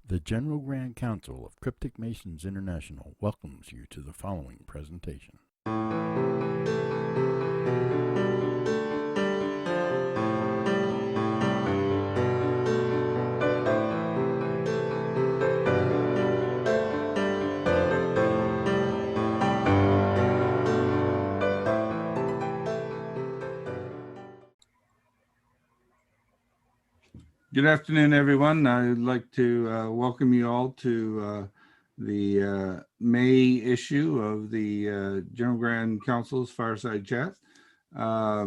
The General Grand Council of Cryptic Masons International welcomes you to the following presentation. Good afternoon, everyone. I'd like to welcome you all to the May issue of the General Grand Council's Fireside Chat. I'd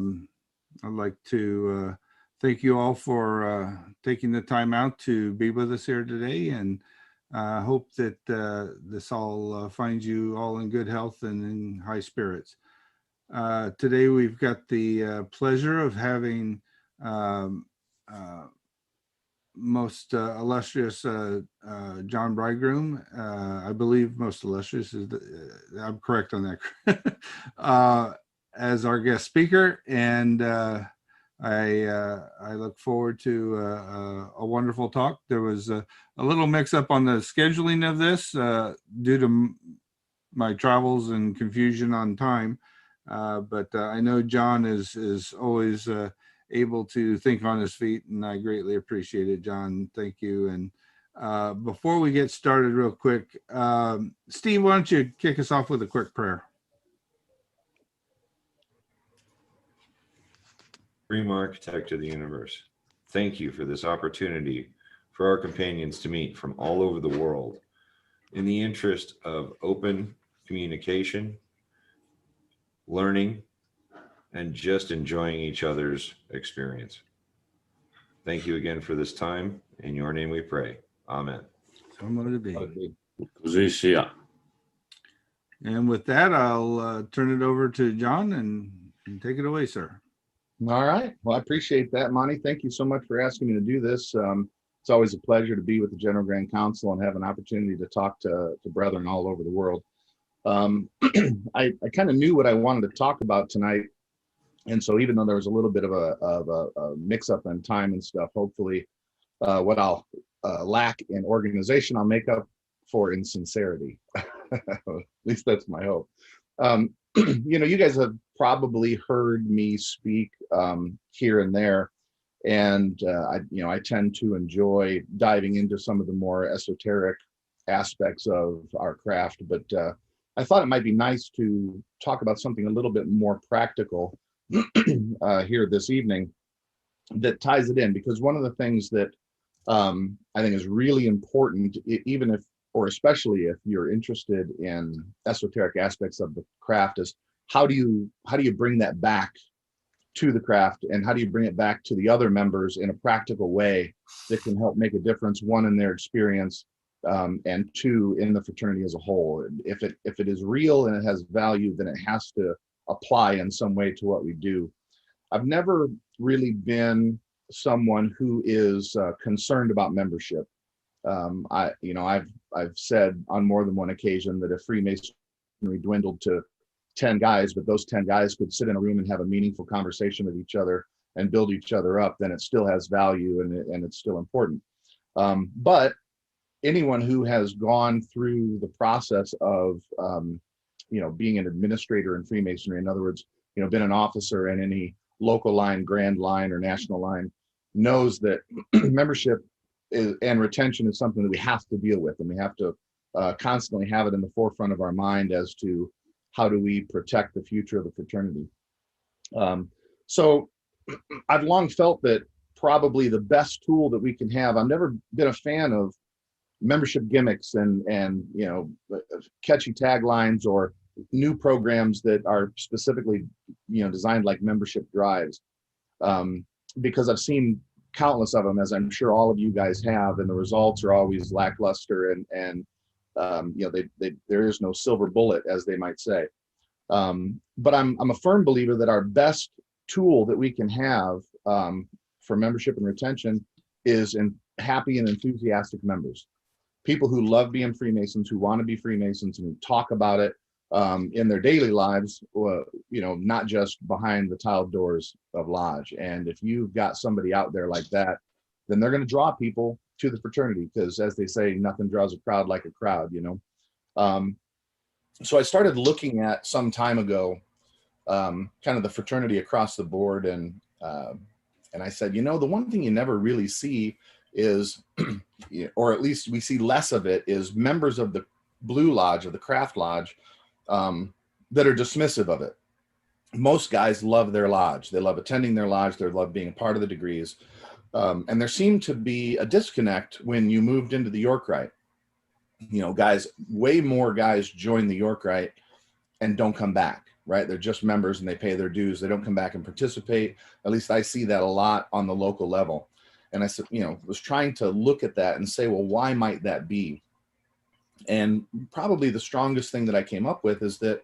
like to thank you all for taking the time out to be with us here today, and hope that this all finds you all in good health and in high spirits. Today we've got the pleasure of having most illustrious John Bridegroom, I believe most illustrious is I'm correct on that, as our guest speaker, and I look forward to a wonderful talk. There was a little mix up on the scheduling of this due to my travels and confusion on time, but I know John is always able to think on his feet, and I greatly appreciate it, John. Thank you. And before we get started real quick, Steve, why don't you kick us off with a quick prayer? Supreme Architect of the universe, thank you for this opportunity for our companions to meet from all over the world in the interest of open communication, learning, and just enjoying each other's experience. Thank you again for this time. In your name we pray. Amen. So mote it be. Così sia. And with that, I'll turn it over to John and take it away, sir. All right. Well, I appreciate that, Monty. Thank you so much for asking me to do this. It's always a pleasure to be with the General Grand Council and have an opportunity to talk to brethren all over the world. I kind of knew what I wanted to talk about tonight. And so even though there was a little bit of a mix-up in time and stuff, hopefully what I'll lack in organization, I'll make up for in sincerity. At least that's my hope. You know, you guys have probably heard me speak here and there, and I tend to enjoy diving into some of the more esoteric aspects of our craft, but I thought it might be nice to talk about something a little bit more practical here this evening that ties it in, because one of the things that I think is really important, even if, or especially if you're interested in esoteric aspects of the craft, is how do you bring that back to the craft, and how do you bring it back to the other members in a practical way that can help make a difference, one, in their experience, and two, in the fraternity as a whole. If it is real and it has value, then it has to apply in some way to what we do. I've never really been someone who is concerned about membership. I've said on more than one occasion that if Freemasonry dwindled to 10 guys, but those 10 guys could sit in a room and have a meaningful conversation with each other and build each other up, then it still has value, and it's still important. But anyone who has gone through the process of being an administrator in Freemasonry, in other words, been an officer in any local line, grand line, or national line, knows that membership and retention is something that we have to deal with, and we have to constantly have it in the forefront of our mind as to how do we protect the future of the fraternity. So I've long felt that probably the best tool that we can have, I've never been a fan of membership gimmicks and catchy taglines or new programs that are specifically designed like membership drives, because I've seen countless of them, as I'm sure all of you guys have, and the results are always lackluster, and there is no silver bullet, as they might say. But I'm a firm believer that our best tool that we can have for membership and retention is in happy and enthusiastic members. People who love being Freemasons, who want to be Freemasons, and who talk about it in their daily lives, not just behind the tiled doors of lodge. And if you've got somebody out there like that, then they're going to draw people to the fraternity, because as they say, nothing draws a crowd like a crowd, you know. So I started looking at some time ago, kind of the fraternity across the board, and I said, you know, the one thing you never really see is, or at least we see less of it, is members of the Blue Lodge, or the Craft Lodge, that are dismissive of it. Most guys love their lodge. They love attending their lodge. They love being a part of the degrees. And there seemed to be a disconnect when you moved into the York Rite. You know, guys, way more guys join the York Rite and don't come back, right? They're just members and they pay their dues. They don't come back and participate. At least I see that a lot on the local level. And I said, you know, was trying to look at that and say, well, why might that be? And probably the strongest thing that I came up with is that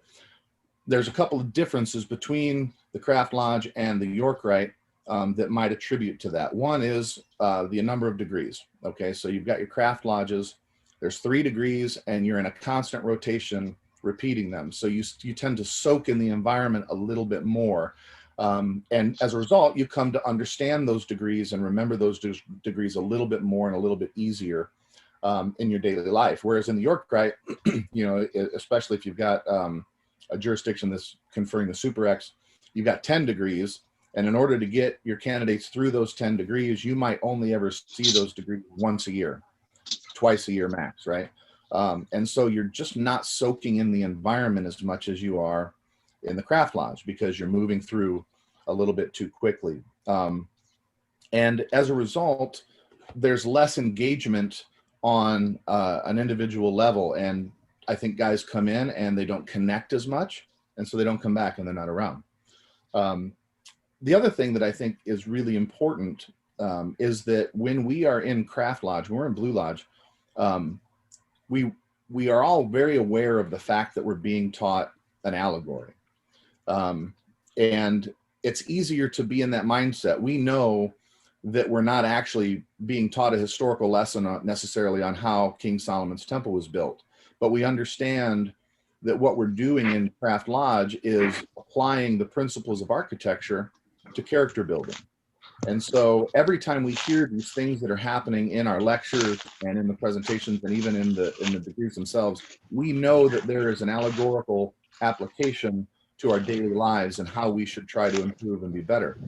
there's a couple of differences between the Craft Lodge and the York Rite that might attribute to that. One is the number of degrees. Okay, so you've got your Craft Lodges. There's 3 degrees, and you're in a constant rotation repeating them. So you tend to soak in the environment a little bit more. And as a result, you come to understand those degrees and remember those degrees a little bit more and a little bit easier in your daily life. Whereas in the York Rite, you know, especially if you've got a jurisdiction that's conferring the Super X, you've got 10 degrees. And in order to get your candidates through those 10 degrees, you might only ever see those degrees once a year, twice a year max, right? And so you're just not soaking in the environment as much as you are in the Craft Lodge, because you're moving through a little bit too quickly. And as a result, there's less engagement on an individual level. And I think guys come in and they don't connect as much, and so they don't come back and they're not around. The other thing that I think is really important is that when we are in Craft Lodge, when we're in Blue Lodge, we are all very aware of the fact that we're being taught an allegory. And it's easier to be in that mindset. We know that we're not actually being taught a historical lesson necessarily on how King Solomon's temple was built, but we understand that what we're doing in Craft Lodge is applying the principles of architecture to character building. And so every time we hear these things that are happening in our lectures and in the presentations and even in the degrees themselves, we know that there is an allegorical application to our daily lives and how we should try to improve and be better.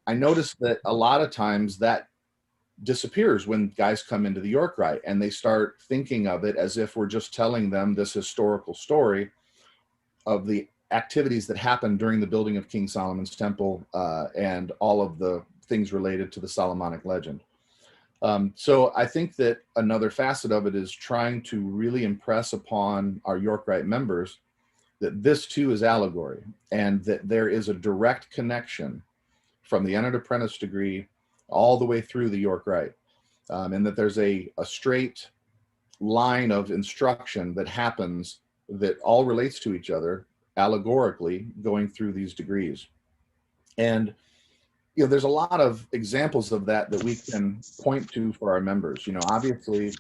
I noticed that a lot of times that disappears when guys come into the York Rite and they start thinking of it as if we're just telling them this historical story of the activities that happened during the building of King Solomon's temple and all of the things related to the Solomonic legend. So I think that another facet of it is trying to really impress upon our York Rite members that this too is allegory, and that there is a direct connection from the entered apprentice degree all the way through the York Rite, and that there's a straight line of instruction that happens that all relates to each other allegorically going through these degrees. And you know, there's a lot of examples of that we can point to for our members. You know, obviously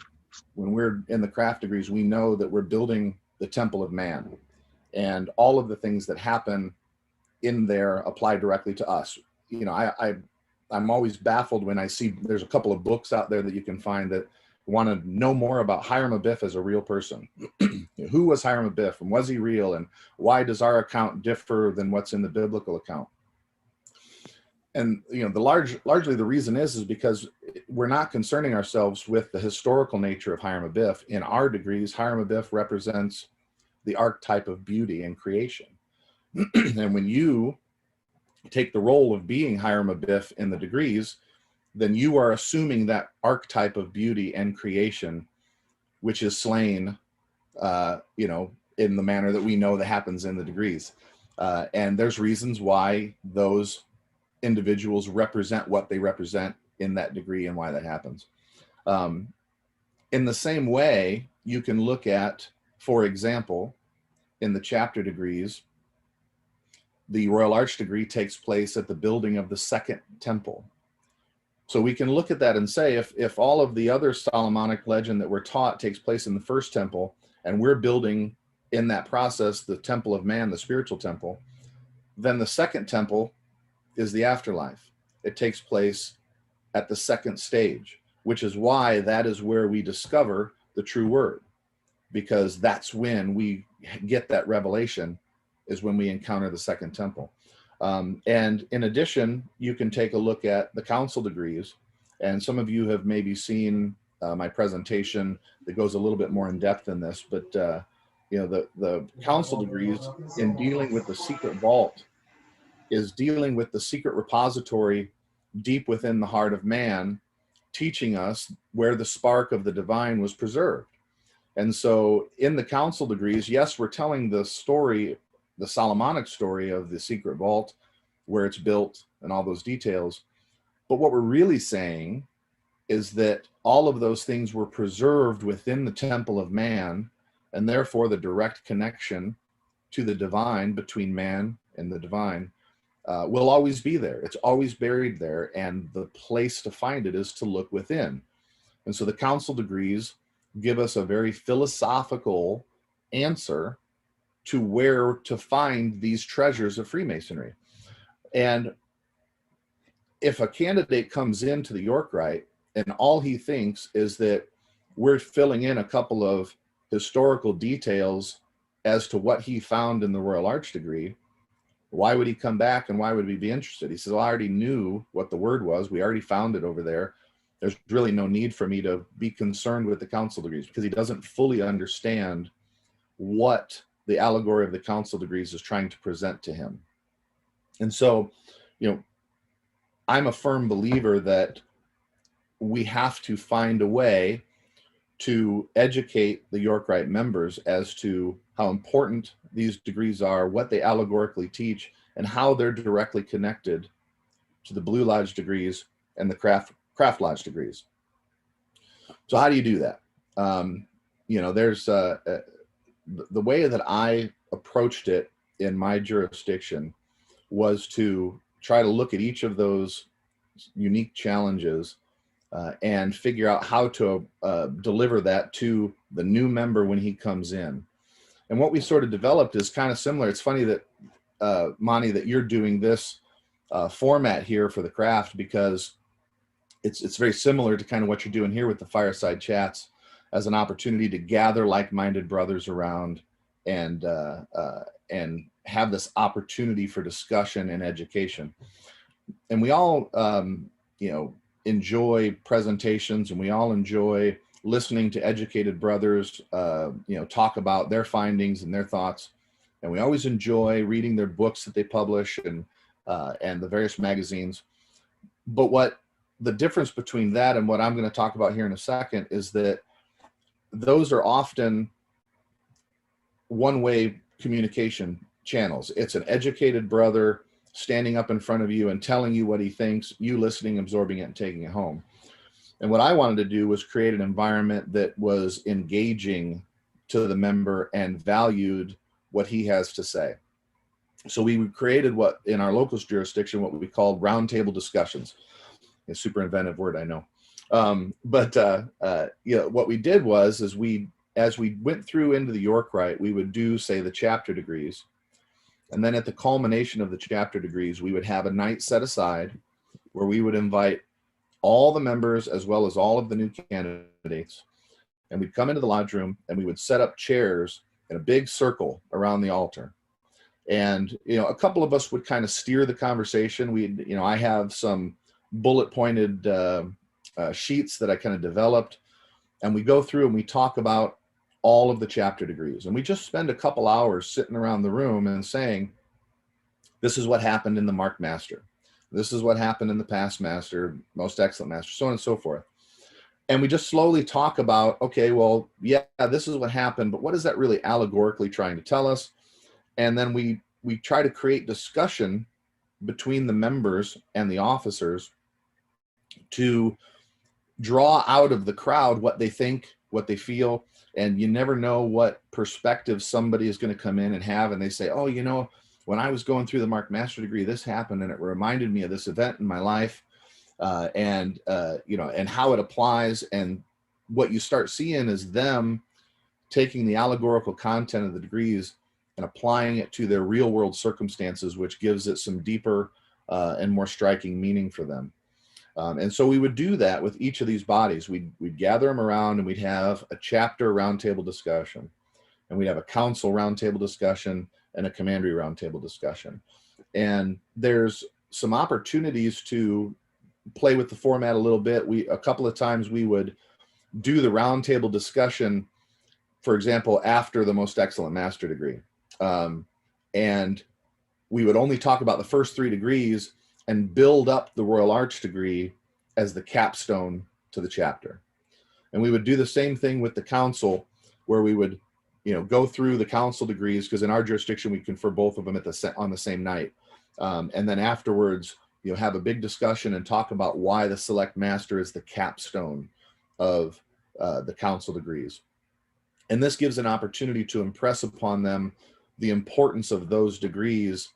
when we're in the craft degrees, we know that we're building the temple of man, and all of the things that happen in there apply directly to us. You know, I'm always baffled when I see there's a couple of books out there that you can find that want to know more about Hiram Abiff as a real person. Who was Hiram Abiff, and was he real, and why does our account differ than what's in the biblical account? And you know, largely the reason is because we're not concerning ourselves with the historical nature of Hiram Abiff. In our degrees, Hiram Abiff represents the archetype of beauty and creation. And when you take the role of being Hiram Abiff in the degrees, then you are assuming that archetype of beauty and creation, which is slain, you know, in the manner that we know that happens in the degrees. And there's reasons why those individuals represent what they represent in that degree and why that happens. In the same way, you can look at, for example, in the chapter degrees, the Royal Arch degree takes place at the building of the second temple. So we can look at that and say, if all of the other Solomonic legend that we're taught takes place in the first temple, and we're building in that process the temple of man, the spiritual temple, then the second temple is the afterlife. It takes place at the second stage, which is why that is where we discover the true word, because that's when we get that revelation, is when we encounter the second temple. And in addition, you can take a look at the council degrees. And some of you have maybe seen my presentation that goes a little bit more in depth in this, but the council degrees in dealing with the secret vault is dealing with the secret repository deep within the heart of man, teaching us where the spark of the divine was preserved. And so in the council degrees, yes, we're telling the story, the Solomonic story of the secret vault, where it's built and all those details. But what we're really saying is that all of those things were preserved within the temple of man, and therefore the direct connection to the divine between man and the divine will always be there. It's always buried there, and the place to find it is to look within. And so the council degrees give us a very philosophical answer to where to find these treasures of Freemasonry. And if a candidate comes into the York Rite and all he thinks is that we're filling in a couple of historical details as to what he found in the Royal Arch degree, why would he come back and why would he be interested? He says, well, I already knew what the word was. We already found it over there. There's really no need for me to be concerned with the council degrees, because he doesn't fully understand what the allegory of the council degrees is trying to present to him. And so, I'm a firm believer that we have to find a way to educate the York Rite members as to how important these degrees are, what they allegorically teach, and how they're directly connected to the Blue Lodge degrees and the Craft Lodge degrees. So how do you do that? There's the way that I approached it in my jurisdiction was to try to look at each of those unique challenges and figure out how to deliver that to the new member when he comes in. And what we sort of developed is kind of similar. It's funny that, Monty, that you're doing this format here for the craft, because it's very similar to kind of what you're doing here with the Fireside Chats, as an opportunity to gather like-minded brothers around and have this opportunity for discussion and education. And we all, enjoy presentations, and we all enjoy listening to educated brothers, talk about their findings and their thoughts. And we always enjoy reading their books that they publish and the various magazines. But what the difference between that and what I'm going to talk about here in a second is that those are often one-way communication channels. It's an educated brother standing up in front of you and telling you what he thinks, you listening, absorbing it, and taking it home. And what I wanted to do was create an environment that was engaging to the member and valued what he has to say. So we created what in our locals jurisdiction, what we called roundtable discussions. A super inventive word, I know. What we did was, as we went through into the York Rite, we would do, say, the chapter degrees. And then at the culmination of the chapter degrees, we would have a night set aside where we would invite all the members as well as all of the new candidates. And we'd come into the lodge room and we would set up chairs in a big circle around the altar. And, a couple of us would kind of steer the conversation. I have some bullet pointed sheets that I kind of developed, and we go through and we talk about all of the chapter degrees. And we just spend a couple hours sitting around the room and saying, this is what happened in the Mark Master. This is what happened in the Past Master, Most Excellent Master, so on and so forth. And we just slowly talk about, okay, well, yeah, this is what happened, but what is that really allegorically trying to tell us? And then we try to create discussion between the members and the officers to draw out of the crowd what they think, what they feel. And you never know what perspective somebody is going to come in and have. And they say, oh, when I was going through the Mark Master degree, this happened and it reminded me of this event in my life, and how it applies. And what you start seeing is them taking the allegorical content of the degrees and applying it to their real world circumstances, which gives it some deeper and more striking meaning for them. And so we would do that with each of these bodies. We'd gather them around and we'd have a chapter roundtable discussion, and we'd have a council roundtable discussion and a commandery roundtable discussion. And there's some opportunities to play with the format a little bit. A couple of times we would do the roundtable discussion, for example, after the most excellent master degree. And we would only talk about the first 3 degrees and build up the Royal Arch degree as the capstone to the chapter. And we would do the same thing with the council, where we would, go through the council degrees, because in our jurisdiction, we confer both of them on the same night. And then afterwards, have a big discussion and talk about why the select master is the capstone of the council degrees. And this gives an opportunity to impress upon them the importance of those degrees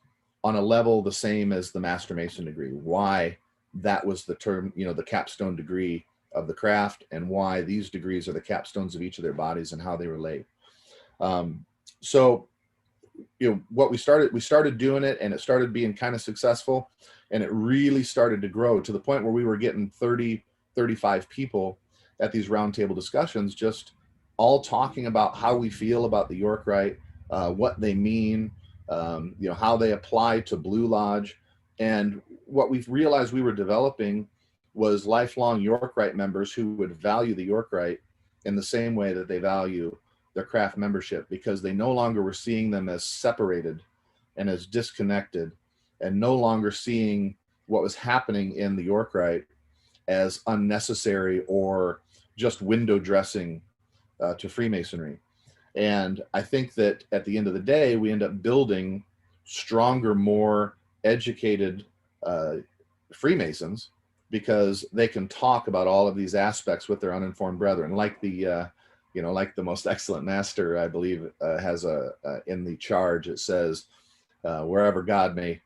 on a level the same as the Master Mason degree, why that was the term, the capstone degree of the craft, and why these degrees are the capstones of each of their bodies and how they relate. So, what we started doing it, and it started being kind of successful, and it really started to grow to the point where we were getting 30, 35 people at these roundtable discussions, just all talking about how we feel about the York Rite, what they mean, how they apply to Blue Lodge. And what we've realized we were developing was lifelong York Rite members who would value the York Rite in the same way that they value their craft membership, because they no longer were seeing them as separated and as disconnected, and no longer seeing what was happening in the York Rite as unnecessary or just window dressing to Freemasonry. And I think that at the end of the day, we end up building stronger, more educated Freemasons, because they can talk about all of these aspects with their uninformed brethren, like the most excellent master, I believe, has in the charge, it says, wherever God may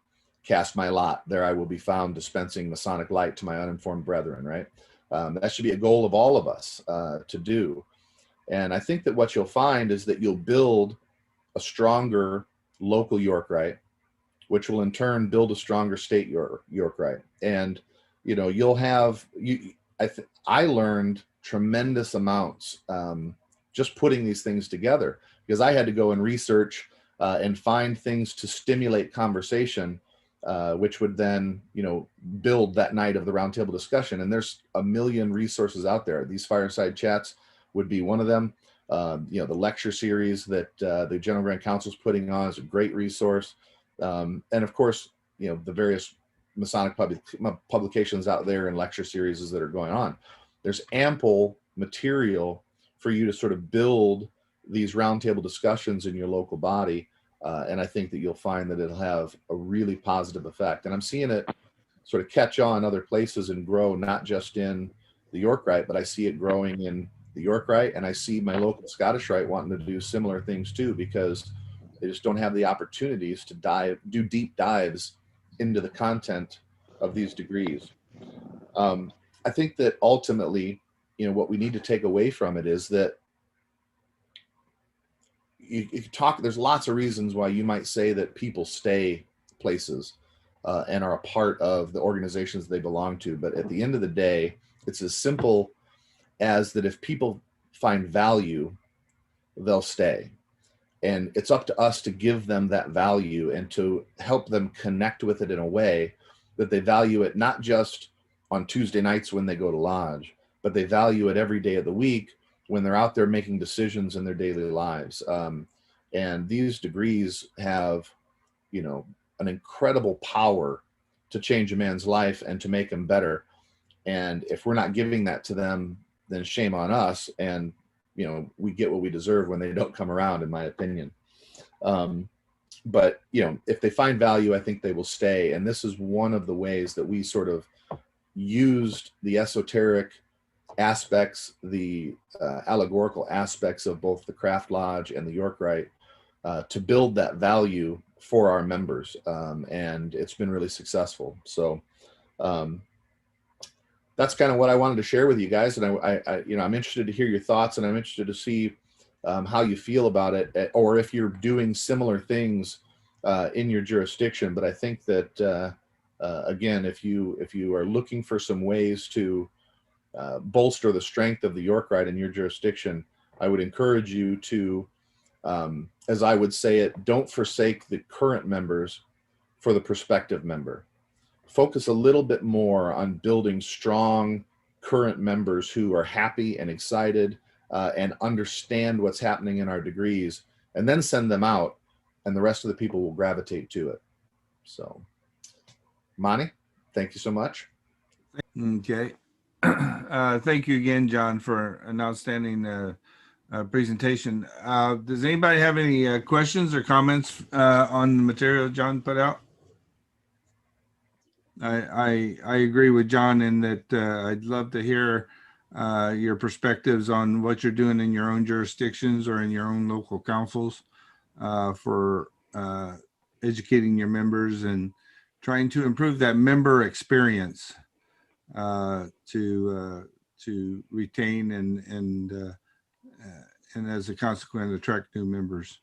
cast my lot, there I will be found dispensing Masonic light to my uninformed brethren, right? That should be a goal of all of us to do. And I think that what you'll find is that you'll build a stronger local York Rite, which will in turn build a stronger state York Rite. And, you'll have, I learned tremendous amounts just putting these things together, because I had to go and research and find things to stimulate conversation, which would then, build that night of the roundtable discussion. And there's a million resources out there. These fireside chats would be one of them. The lecture series that the General Grand Council is putting on is a great resource. And of course, the various Masonic publications out there and lecture series that are going on. There's ample material for you to sort of build these roundtable discussions in your local body. And I think that you'll find that it'll have a really positive effect. And I'm seeing it sort of catch on other places and grow, not just in the York Rite, but I see it growing in the York Rite, and I see my local Scottish Rite wanting to do similar things too, because they just don't have the opportunities to do deep dives into the content of these degrees. I think that ultimately, what we need to take away from it is that you talk, there's lots of reasons why you might say that people stay places and are a part of the organizations they belong to. But at the end of the day, it's as simple as that if people find value, they'll stay. And it's up to us to give them that value and to help them connect with it in a way that they value it, not just on Tuesday nights when they go to lodge, but they value it every day of the week when they're out there making decisions in their daily lives. And these degrees have, an incredible power to change a man's life and to make him better. And if we're not giving that to them, then shame on us. And, we get what we deserve when they don't come around, in my opinion. But, if they find value, I think they will stay. And this is one of the ways that we sort of used the esoteric aspects, the allegorical aspects of both the Craft Lodge and the York Rite to build that value for our members. And it's been really successful. So that's kind of what I wanted to share with you guys. And I'm interested to hear your thoughts, and I'm interested to see how you feel about it, or if you're doing similar things in your jurisdiction. But I think that, again, if you are looking for some ways to bolster the strength of the York Rite in your jurisdiction, I would encourage you to, as I would say it, don't forsake the current members for the prospective member. Focus a little bit more on building strong current members who are happy and excited and understand what's happening in our degrees, and then send them out, and the rest of the people will gravitate to it. So, Monty, thank you so much. Okay. Thank you again, John, for an outstanding presentation. Does anybody have any questions or comments on the material John put out? I agree with John in that I'd love to hear your perspectives on what you're doing in your own jurisdictions or in your own local councils for educating your members and trying to improve that member experience to retain and as a consequence attract new members.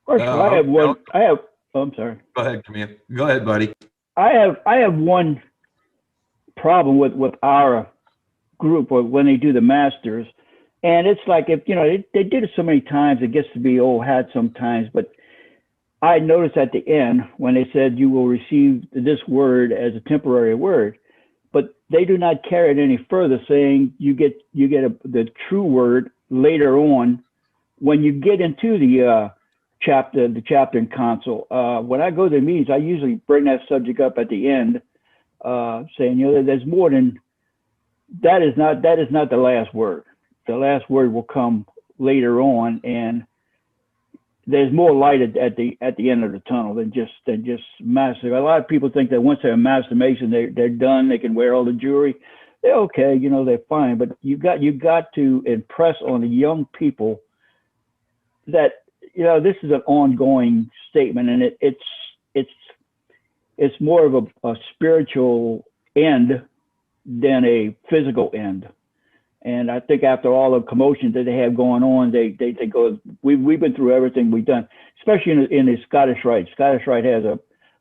First of all, I have one. Oh, I'm sorry. Go ahead, Camille. Go ahead, buddy. I have one problem with our group when they do the masters, and it's like, if they did it so many times, it gets to be old hat sometimes. But I noticed at the end when they said you will receive this word as a temporary word, but they do not carry it any further, saying you get the true word later on when you get into the chapter and council. When I go to the meetings, I usually bring that subject up at the end, saying, there's more than that. Is not the last word. The last word will come later on, and there's more light at the end of the tunnel than just master. A lot of people think that once they're a master mason, they're done. They can wear all the jewelry. They're okay, they're fine. But you got to impress on the young people that this is an ongoing statement, and it's more of a spiritual end than a physical end. And I think after all the commotions that they have going on, they go, we've been through everything we've done, especially in the Scottish Rite. Scottish Rite has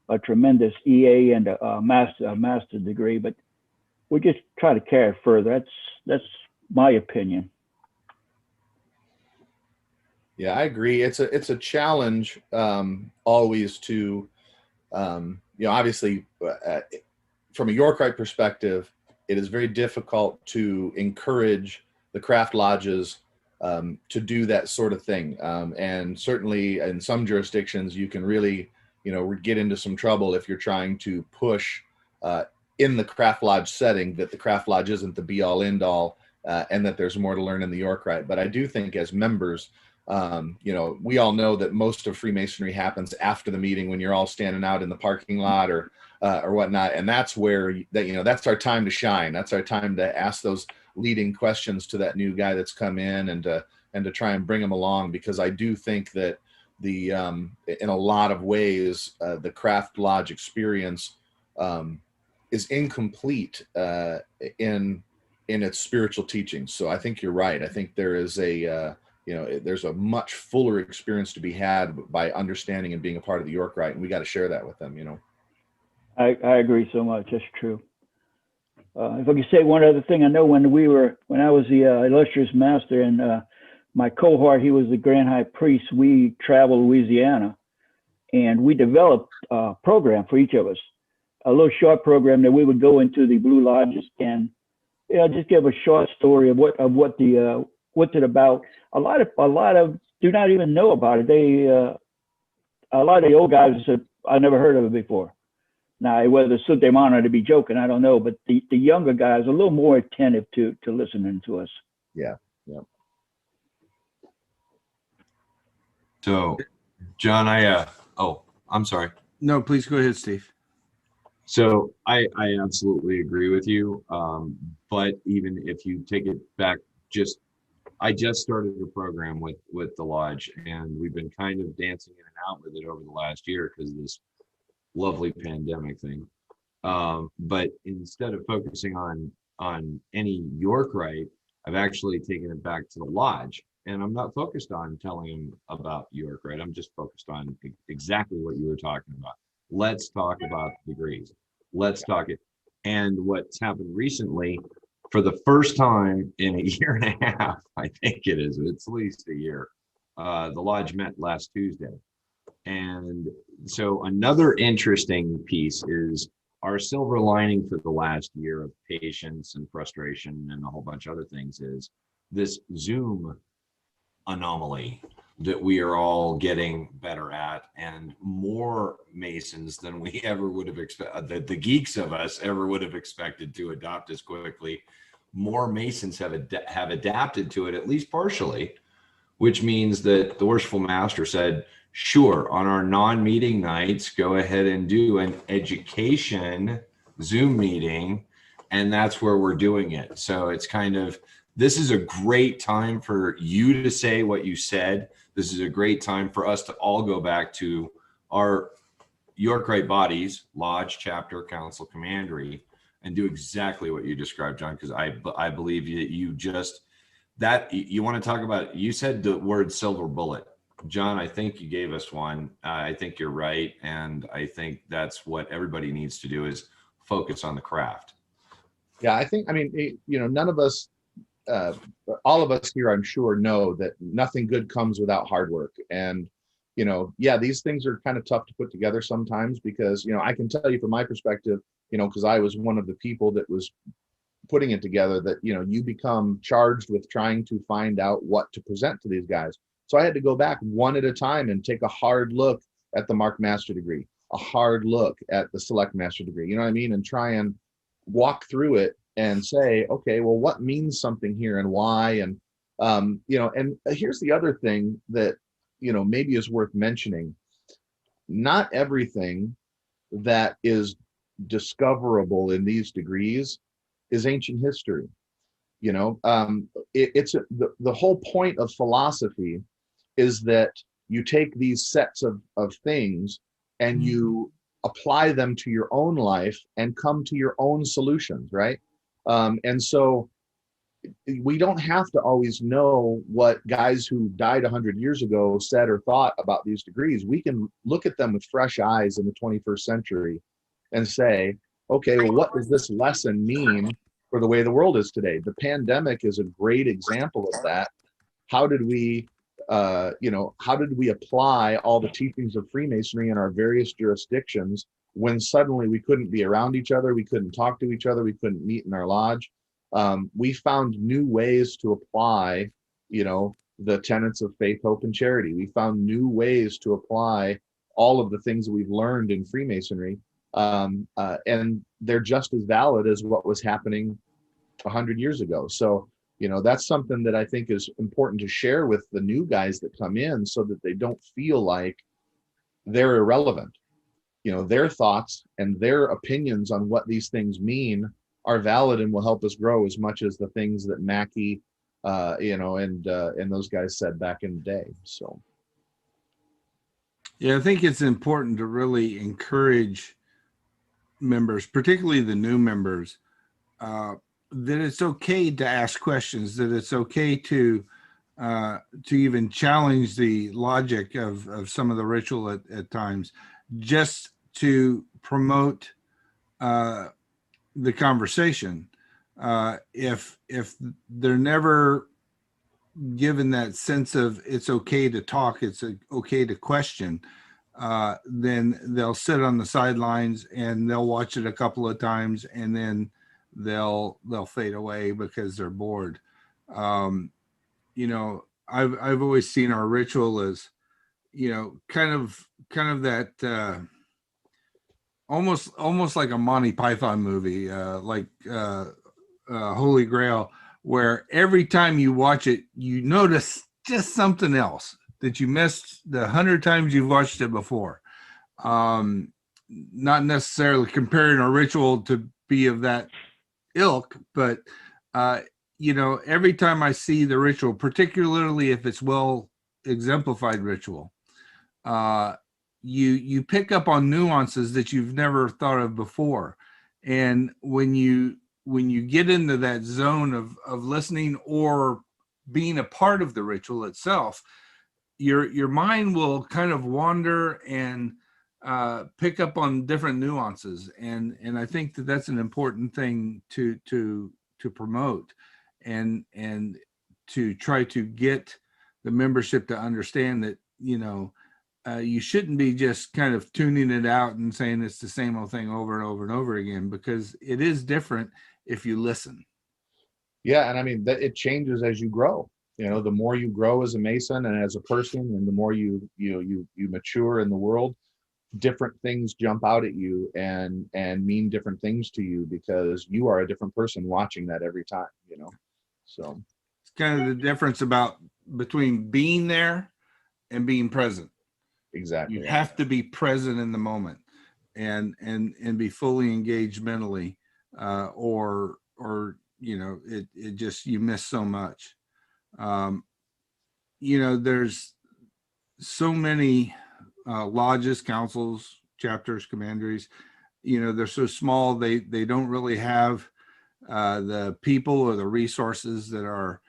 a tremendous EA and a master degree, but we just try to carry it further. That's my opinion. Yeah, I agree. It's a challenge always to, obviously from a York Rite perspective, it is very difficult to encourage the craft lodges to do that sort of thing. And certainly in some jurisdictions, you can really, get into some trouble if you're trying to push in the craft lodge setting that the craft lodge isn't the be all end all and that there's more to learn in the York Rite. But I do think as members, we all know that most of Freemasonry happens after the meeting when you're all standing out in the parking lot or whatnot. And that's where that's our time to shine. That's our time to ask those leading questions to that new guy that's come in and to try and bring him along, because I do think that in a lot of ways, the craft lodge experience is incomplete in its spiritual teachings. So I think you're right. I think there is there's a much fuller experience to be had by understanding and being a part of the York Rite, and we got to share that with them. I agree so much. That's true. If I could say one other thing, I know when I was the illustrious master and my cohort, he was the Grand High Priest, we traveled Louisiana and we developed a program for each of us, a little short program that we would go into the Blue Lodges and just give a short story of what's it about. A lot of do not even know about it. A lot of the old guys said, I never heard of it before. Now, whether it's their honor to be joking, I don't know, but the younger guys are a little more attentive to listening to us. Yeah. So, John, I'm sorry. No, please go ahead, Steve. So I absolutely agree with you. But even if you take it back, I just started a program with the lodge, and we've been kind of dancing in and out with it over the last year because of this lovely pandemic thing. But instead of focusing on any York Rite, I've actually taken it back to the lodge and I'm not focused on telling them about York, right? I'm just focused on exactly what you were talking about. Let's talk about degrees. Let's talk it. And what's happened recently, for the first time in a year and a half, I think it's at least a year, the lodge met last Tuesday. And so another interesting piece is our silver lining for the last year of patience and frustration and a whole bunch of other things is this Zoom anomaly that we are all getting better at, and more Masons than we ever would have expected, that the geeks of us ever would have expected to adopt as quickly. More Masons have adapted to it, at least partially, which means that the Worshipful Master said, sure, on our non-meeting nights, go ahead and do an education Zoom meeting, and that's where we're doing it. So it's kind of, this is a great time for you to say what you said. This is a great time for us to all go back to our Yorkite bodies, lodge, chapter, council, commandery, and do exactly what you described, John, because I believe that you just, that you want to talk about, you said the word silver bullet. John, I think you gave us one. I think you're right. And I think that's what everybody needs to do is focus on the craft. Yeah, I think, I mean, none of us, all of us here, I'm sure, know that nothing good comes without hard work. And, yeah, these things are kind of tough to put together sometimes because, I can tell you from my perspective, because I was one of the people that was putting it together, that, you become charged with trying to find out what to present to these guys. So I had to go back one at a time and take a hard look at the Mark Master degree, a hard look at the Select Master degree, you know what I mean? And try and walk through it and say, okay, well, what means something here and why? And, and here's the other thing that, maybe is worth mentioning. Not everything that is discoverable in these degrees is ancient history. It's the whole point of philosophy is that you take these sets of things and you apply them to your own life and come to your own solutions, right? And so we don't have to always know what guys who died 100 years ago said or thought about these degrees. We can look at them with fresh eyes in the 21st century and say, okay, well, what does this lesson mean for the way the world is today? The pandemic is a great example of that. How did we apply all the teachings of Freemasonry in our various jurisdictions when suddenly we couldn't be around each other, we couldn't talk to each other, we couldn't meet in our lodge? We found new ways to apply, the tenets of faith, hope, and charity. We found new ways to apply all of the things that we've learned in Freemasonry, and they're just as valid as what was happening 100 years ago. So, that's something that I think is important to share with the new guys that come in so that they don't feel like they're irrelevant. Their thoughts and their opinions on what these things mean are valid and will help us grow as much as the things that Mackey, and those guys said back in the day. So. Yeah, I think it's important to really encourage members, particularly the new members, that it's okay to ask questions, that it's okay to even challenge the logic of some of the ritual at times, just to promote the conversation. If they're never given that sense of it's okay to talk, it's okay to question, then they'll sit on the sidelines and they'll watch it a couple of times and then they'll fade away because they're bored. I've always seen our ritual as, kind of that almost like a Monty Python movie, like Holy Grail, where every time you watch it, you notice just something else that you missed the 100 times you've watched it before. Not necessarily comparing a ritual to be of that ilk, but every time I see the ritual, particularly if it's well exemplified ritual, you pick up on nuances that you've never thought of before. And when you get into that zone of listening or being a part of the ritual itself, your mind will kind of wander and pick up on different nuances, and I think that that's an important thing to promote, and to try to get the membership to understand that, you know, you shouldn't be just kind of tuning it out and saying it's the same old thing over and over and over again, because it is different if you listen. Yeah, and I mean that it changes as you grow. You know, the more you grow as a Mason and as a person, and the more you mature in the world, different things jump out at you and mean different things to you, because you are a different person watching that every time, you know. So It's kind of the difference between being there and being present. exactly. You have to be present in the moment, and be fully engaged mentally, or you know, it just, you miss so much. You know, there's so many lodges, councils, chapters, commanderies. You know, they're so small, they don't really have the people or the resources that are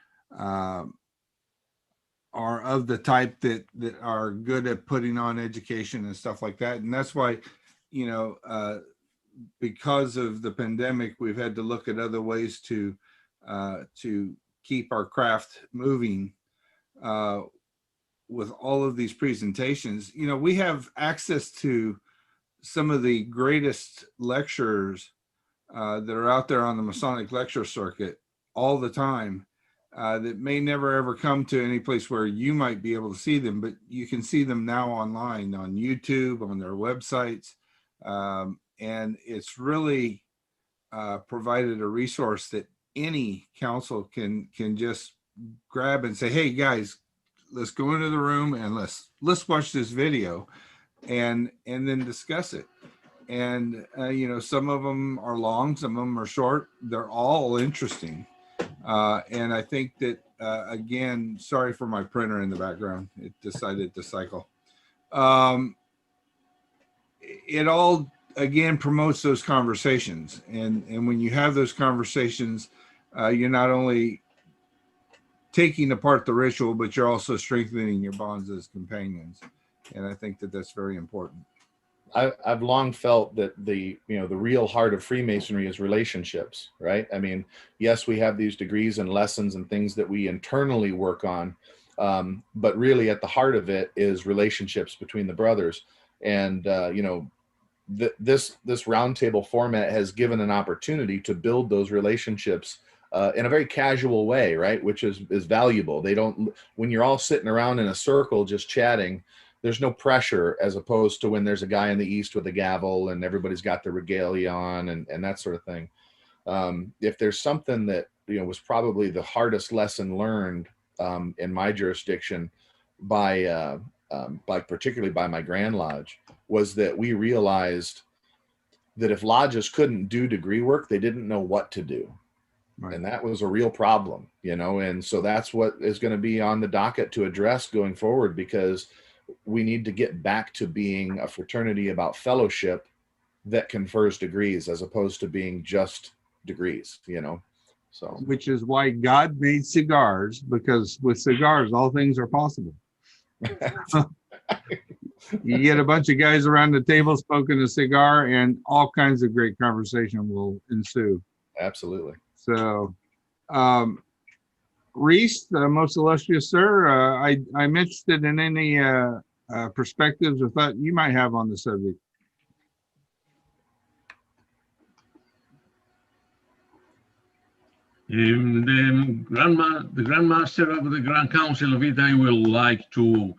of the type that are good at putting on education and stuff like that. And that's why, you know, because of the pandemic, we've had to look at other ways to keep our craft moving. With all of these presentations, you know, we have access to some of the greatest lecturers that are out there on the Masonic lecture circuit all the time, that may never ever come to any place where you might be able to see them, but you can see them now online, on YouTube, on their websites. And it's really provided a resource that any council can just grab and say, hey guys, let's go into the room and let's watch this video, and then discuss it. And you know, some of them are long, some of them are short. They're all interesting. And I think that again, sorry for my printer in the background, it decided to cycle. It all again promotes those conversations, and when you have those conversations, you're not only taking apart the ritual, but you're also strengthening your bonds as companions. And I think that that's very important. I've long felt that the real heart of Freemasonry is relationships, right? I mean, yes, we have these degrees and lessons and things that we internally work on, but really at the heart of it is relationships between the brothers. And you know, this roundtable format has given an opportunity to build those relationships in a very casual way, right? Which is valuable. They don't, when you're all sitting around in a circle just chatting, there's no pressure, as opposed to when there's a guy in the East with a gavel and everybody's got their regalia on and that sort of thing. If there's something that, you know, was probably the hardest lesson learned in my jurisdiction by particularly by my Grand Lodge, was that we realized that if lodges couldn't do degree work, they didn't know what to do. Right. And that was a real problem, you know, and so that's what is going to be on the docket to address going forward, because we need to get back to being a fraternity about fellowship that confers degrees, as opposed to being just degrees, you know. So, which is why God made cigars, because with cigars, all things are possible. You get a bunch of guys around the table smoking a cigar, and all kinds of great conversation will ensue. Absolutely. So, Reese, most illustrious sir, I'm interested in any perspectives or thought you might have on the subject. The Grandmaster of the Grand Council of Italy will like to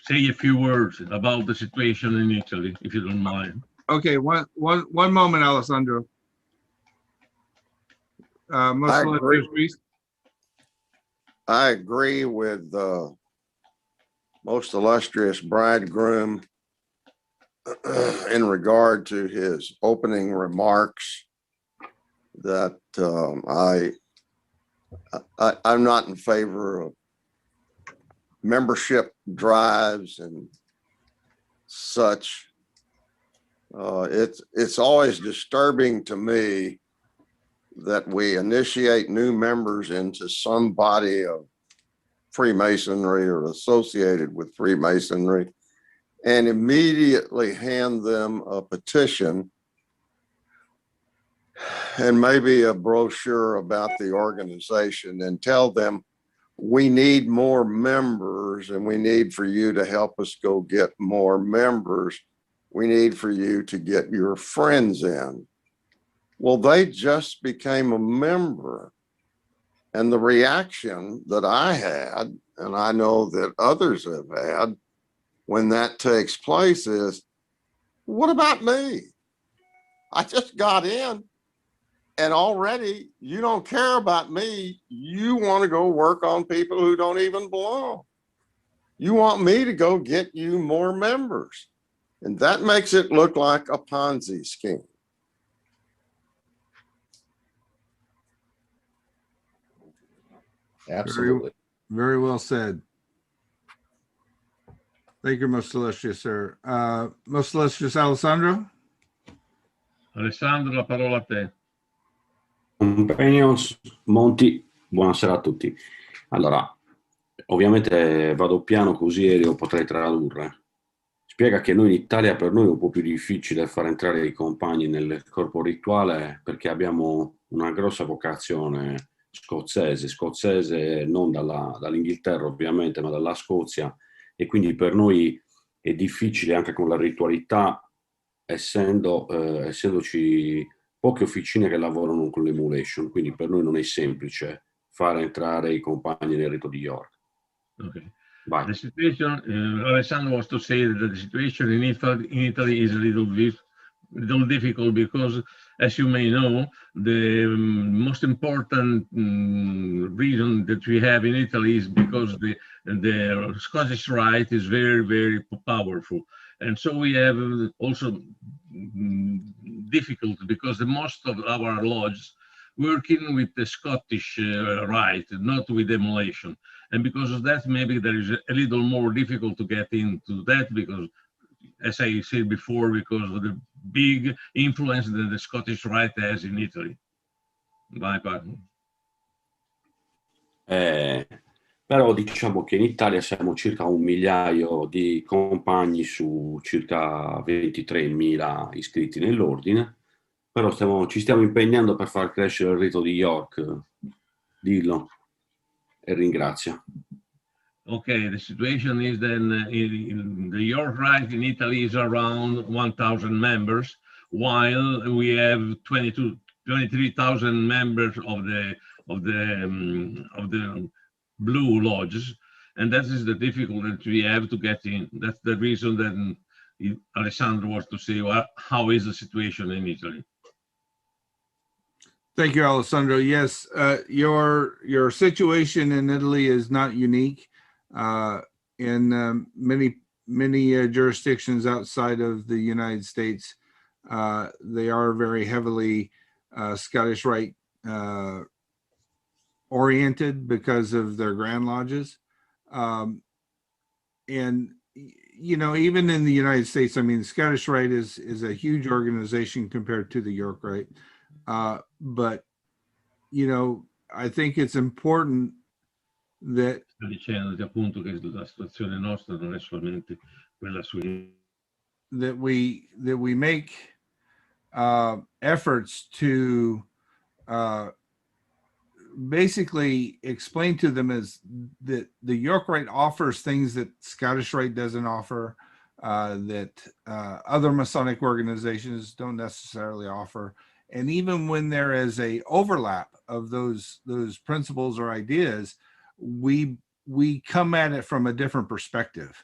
say a few words about the situation in Italy, if you don't mind. Okay, one moment, Alessandro. I agree with most illustrious bridegroom in regard to his opening remarks, that I'm not in favor of membership drives and such. It's always disturbing to me that we initiate new members into some body of Freemasonry or associated with Freemasonry and immediately hand them a petition and maybe a brochure about the organization and tell them, we need more members and we need for you to help us go get more members. We need for you to get your friends in. Well, they just became a member. And the reaction that I had, and I know that others have had when that takes place is, what about me? I just got in. And already you don't care about me. You want to go work on people who don't even belong. You want me to go get you more members. And that makes it look like a Ponzi scheme. Absolutely. Very well said. Thank you, most illustrious sir. Most illustrious Alessandro. Alessandro, la parola a te. Companions, Monty, buonasera a tutti. Allora, ovviamente vado piano così e lo potrei tradurre. Spiega che noi in Italia per noi è un po' più difficile far entrare i compagni nel corpo rituale perché abbiamo una grossa vocazione scozzese non dall'Inghilterra ovviamente, ma dalla Scozia, e quindi per noi è difficile anche con la ritualità, essendoci poche officine che lavorano con l'emulation, quindi per noi non è semplice far entrare i compagni nel rito di York. Okay. Vai. The situation, Alessandro was to say that the situation in Italy is a little difficult because, as you may know, the most important reason that we have in Italy is because the Scottish Rite is very, very powerful. And so we have also difficulty because the most of our lodges working with the Scottish Rite, not with emulation. And because of that, maybe there is a little more difficult to get into that because, as I said before, because of the big influence that the Scottish Rite has in Italy. Vai, Paolo. Però diciamo che in Italia siamo circa 1 migliaio di compagni su circa 23.000 iscritti nell'ordine, però ci stiamo impegnando per far crescere il rito di York. Dillo e ringrazia. Okay, the situation is then in the York Rite in Italy is around 1,000 members, while we have 23,000 members of the Blue Lodges, and that is the difficulty that we have to get in. That's the reason that Alessandro was to say, well, how is the situation in Italy? Thank you, Alessandro. Yes, your situation in Italy is not unique. In many jurisdictions outside of the United States, they are very heavily Scottish Rite oriented because of their Grand Lodges. And, you know, even in the United States, I mean, the Scottish Rite is a huge organization compared to the York Rite. But, you know, I think it's important that Sta dicendo appunto che la situazione nostra non è solamente quella su. that we make efforts to basically explain to them is that the York Rite offers things that Scottish Rite doesn't offer, that other Masonic organizations don't necessarily offer. And even when there is a overlap of those principles or ideas, we come at it from a different perspective.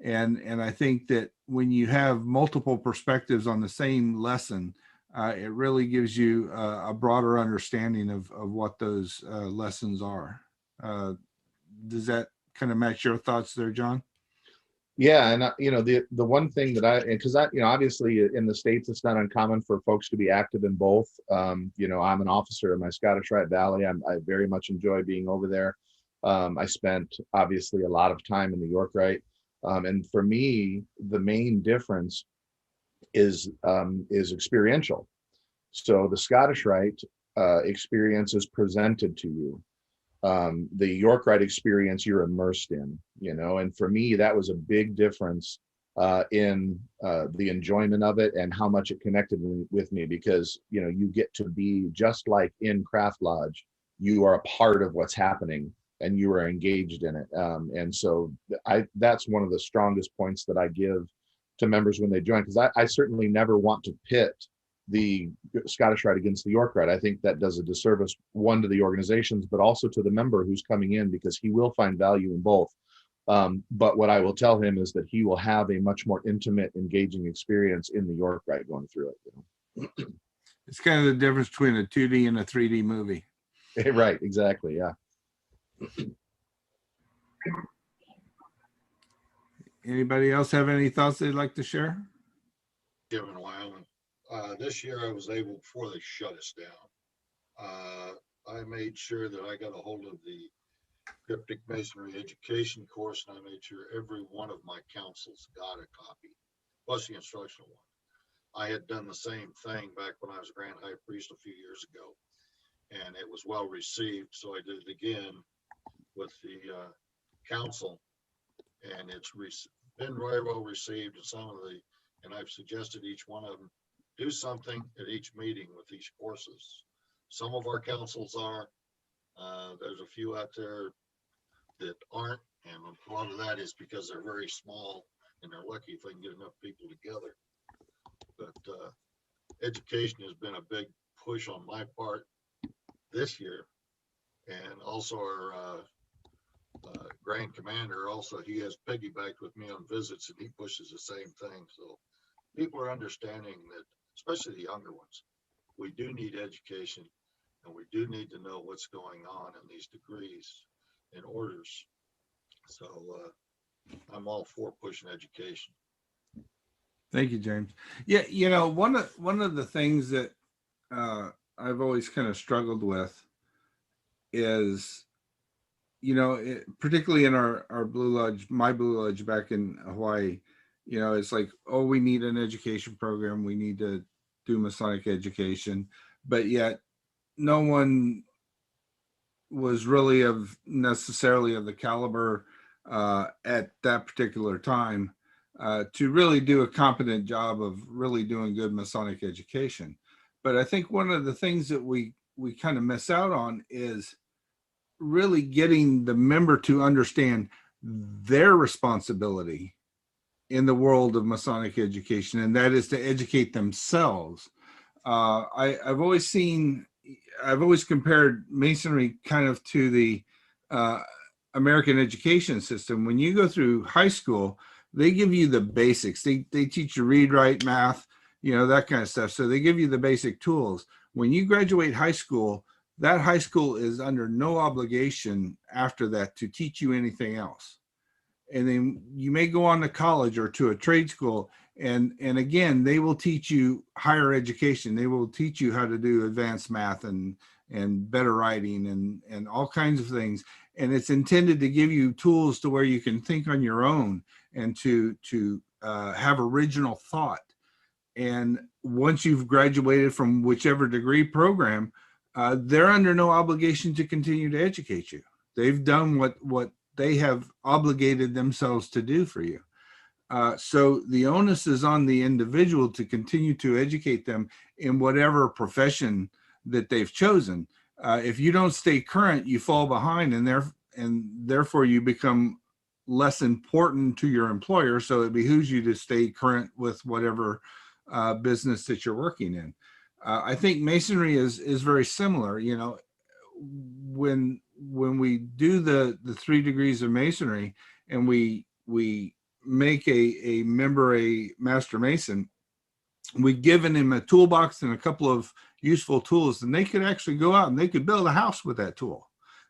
And I think that when you have multiple perspectives on the same lesson, it really gives you a broader understanding of what those lessons are. Does that kind of match your thoughts there, John? Yeah, and you know, the one thing that because you know, obviously in the States, it's not uncommon for folks to be active in both. You know, I'm an officer in my Scottish Rite Valley. I very much enjoy being over there. I spent obviously a lot of time in the York Rite, and for me, the main difference is experiential. So the Scottish Rite experience is presented to you. The York Rite experience you're immersed in, you know, and for me, that was a big difference in the enjoyment of it and how much it connected with me, because, you know, you get to be just like in Craft Lodge, you are a part of what's happening and you are engaged in it. And so that's one of the strongest points that I give to members when they join, because I certainly never want to pit the Scottish Rite against the York Rite. I think that does a disservice, one, to the organizations, but also to the member who's coming in, because he will find value in both. But what I will tell him is that he will have a much more intimate, engaging experience in the York Rite going through it. You know? It's kind of the difference between a 2D and a 3D movie. Right, exactly, yeah. Anybody else have any thoughts they'd like to share? Given Wyoming. This year I was able, before they shut us down, I made sure that I got a hold of the Cryptic Masonry education course, and I made sure every one of my councils got a copy, plus the instructional one. I had done the same thing back when I was Grand High Priest a few years ago, and it was well received, so I did it again with the council, and it's been very well received. And I've suggested each one of them do something at each meeting with these courses. Some of our councils are, there's a few out there that aren't, and a lot of that is because they're very small and they're lucky if they can get enough people together. But education has been a big push on my part this year, and also our Grand Commander, also he has piggybacked with me on visits, and he pushes the same thing. So people are understanding that, especially the younger ones, we do need education, and we do need to know what's going on in these degrees and orders. So I'm all for pushing education. Thank you, James. Yeah, you know, one of the things that I've always kind of struggled with is, you know, particularly in our Blue Lodge, my Blue Lodge back in Hawaii, you know, it's like, oh, we need an education program. We need to do Masonic education, but yet no one was really necessarily of the caliber at that particular time to really do a competent job of really doing good Masonic education. But I think one of the things that we kind of miss out on is really getting the member to understand their responsibility in the world of Masonic education, and that is to educate themselves. I've always compared Masonry kind of to the American education system. When you go through high school, they give you the basics. They teach you read, write, math, you know, that kind of stuff. So they give you the basic tools. When you graduate high school, that high school is under no obligation after that to teach you anything else. And then you may go on to college or to a trade school, and again, they will teach you higher education. They will teach you how to do advanced math and better writing and all kinds of things. And it's intended to give you tools to where you can think on your own and to have original thought. And once you've graduated from whichever degree program, they're under no obligation to continue to educate you. They've done what they have obligated themselves to do for you. So the onus is on the individual to continue to educate them in whatever profession that they've chosen. If you don't stay current, you fall behind, and therefore you become less important to your employer. So it behooves you to stay current with whatever business that you're working in. I think Masonry is very similar. You know, when we do the 3 degrees of Masonry and we make a member a Master Mason, we've given him a toolbox and a couple of useful tools, and they could actually go out and they could build a house with that tool.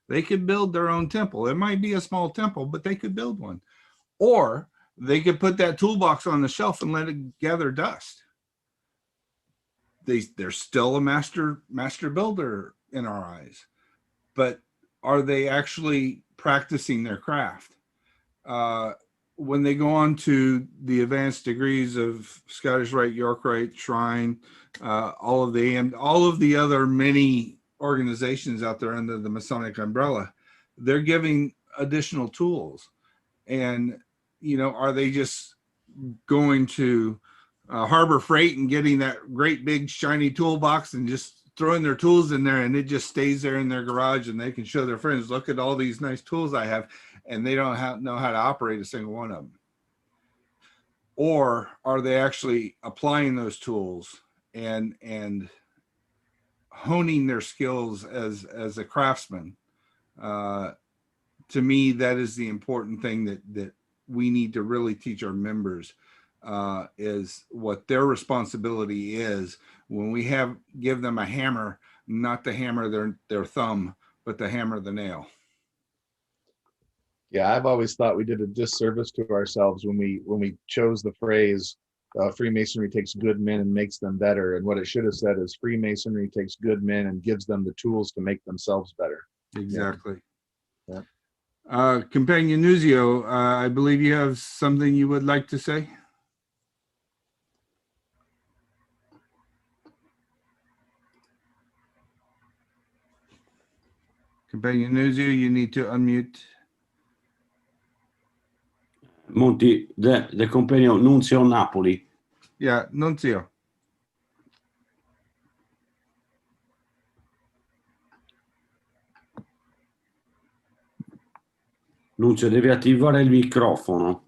They could build their own temple. It might be a small temple, but they could build one. Or they could put that toolbox on the shelf and let it gather dust. They're still a master builder in our eyes, but are they actually practicing their craft? when they go on to the advanced degrees of Scottish Rite, York Rite, Shrine, all of the other many organizations out there under the Masonic umbrella, they're giving additional tools. And, you know, are they just going to Harbor Freight and getting that great big shiny toolbox and just throwing their tools in there and it just stays there in their garage and they can show their friends, look at all these nice tools I have, and they don't know how to operate a single one of them? Or are they actually applying those tools and honing their skills as a craftsman? To me, that is the important thing that we need to really teach our members, is what their responsibility is when we give them a hammer, not to hammer their thumb, but to hammer the nail. Yeah, I've always thought we did a disservice to ourselves when we chose the phrase Freemasonry takes good men and makes them better. And what it should have said is Freemasonry takes good men and gives them the tools to make themselves better. Exactly. Yeah. Companion Nuzio, I believe you have something you would like to say. Companion Nuzio, you need to unmute. Monty, the companion Nunzio Napoli. Yeah, Nunzio. Nunzio, devi attivare il microfono.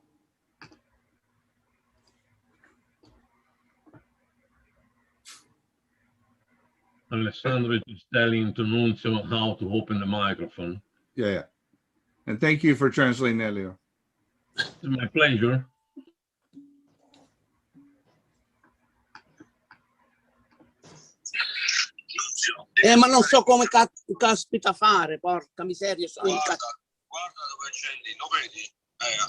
Alessandro is telling to Nunzio how to open the microphone. Yeah. And thank you for translating that, Leo. It's my pleasure. Ma non so come caspita fare, porca miseria. Guarda dove c'è lì, lo vedi?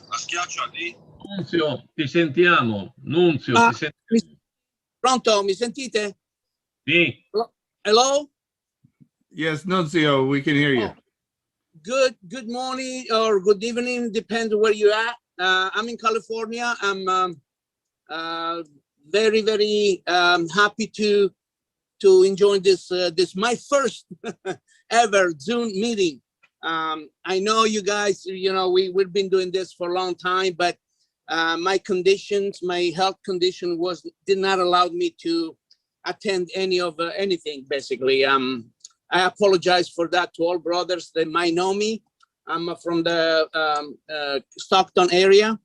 La schiaccia lì. Nunzio, ti sentiamo. Nunzio, ti sentiamo. Pronto, mi sentite? Sì. Hello? Yes, Nunzio, we can hear you. Good morning or good evening, depends where you're at. I'm in California. I'm very, very happy to enjoy this my first ever Zoom meeting. I know you guys, you know, we've been doing this for a long time, but my health condition did not allow me to attend anything basically. I apologize for that to all brothers that might know me. I'm from the Stockton area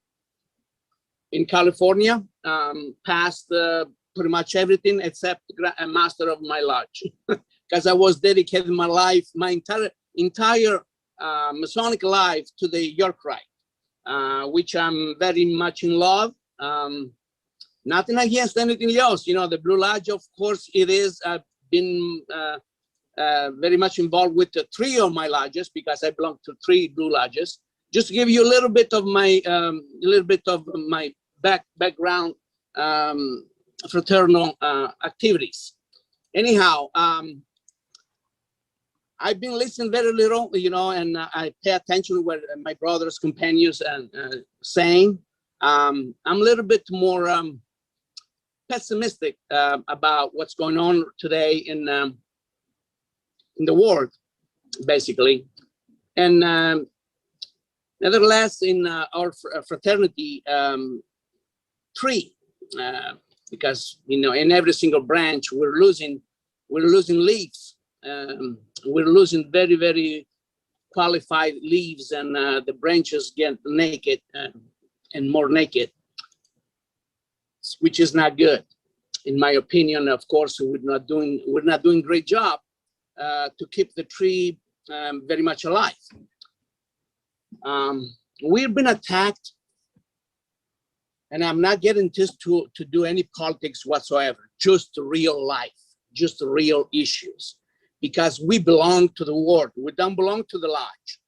in California, past pretty much everything except a master of my lodge, because I was dedicating my life, my entire Masonic life to the York Rite, which I'm very much in love. Nothing against anything else. You know, the Blue Lodge, of course, it is. I've been very much involved with the 3 of my lodges because I belong to 3 Blue Lodges. Just to give you a little bit of my background, fraternal activities. Anyhow, I've been listening very little, you know, and I pay attention to what my brothers, companions, and saying. I'm a little bit more pessimistic about what's going on today in the world, basically. And nevertheless, in our fraternity tree, because, you know, in every single branch, we're losing leaves. We're losing very, very qualified leaves, and the branches get naked and more naked, which is not good, in my opinion. Of course, we're not doing a great job to keep the tree very much alive. We've been attacked, and I'm not getting just to do any politics whatsoever, just real life, just real issues, because we belong to the world. We don't belong to the lodge.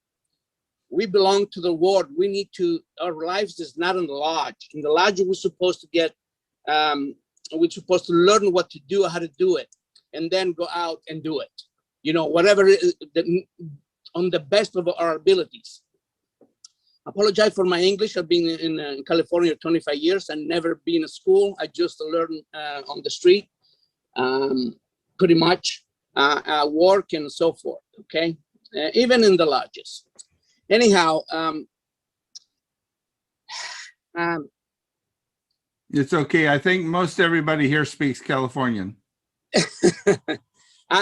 We belong to the world. We need to, our lives is not in the lodge. In the lodge, we're supposed to get, we're supposed to learn what to do, how to do it, and then go out and do it. You know, whatever, on the best of our abilities. Apologize for my English. I've been in California 25 years and never been in school. I just learned on the street, pretty much, work and so forth, okay? Even in the lodges. Anyhow, It's okay. I think most everybody here speaks Californian.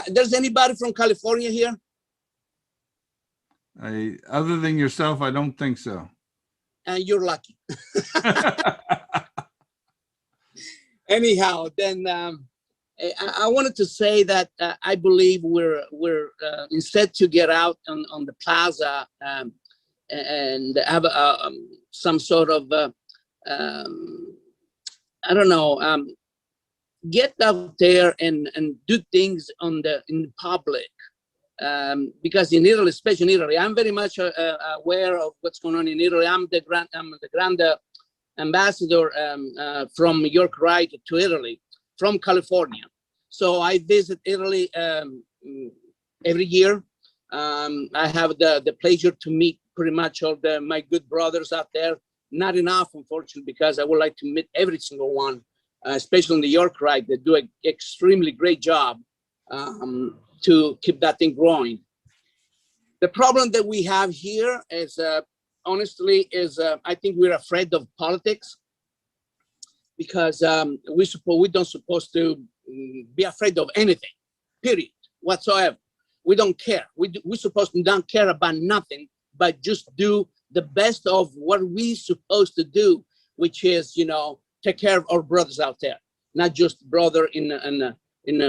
there's anybody from California here? Other than yourself, I don't think so. You're lucky. Anyhow, then I wanted to say that I believe we're instead to get out on the plaza and have some sort of I don't know, get out there and do things in public. Because in Italy, especially in Italy, I'm very much aware of what's going on in Italy. I'm the grand ambassador from York Rite to Italy, from California. So I visit Italy every year. I have the pleasure to meet pretty much all my good brothers out there. Not enough, unfortunately, because I would like to meet every single one, especially in the York Rite. They do an extremely great job to keep that thing growing. The problem that we have here is, honestly, I think we're afraid of politics because we don't supposed to be afraid of anything, period, whatsoever. We don't care. We're supposed to not care about nothing, but just do the best of what we supposed to do, which is, take care of our brothers out there, not just brother in the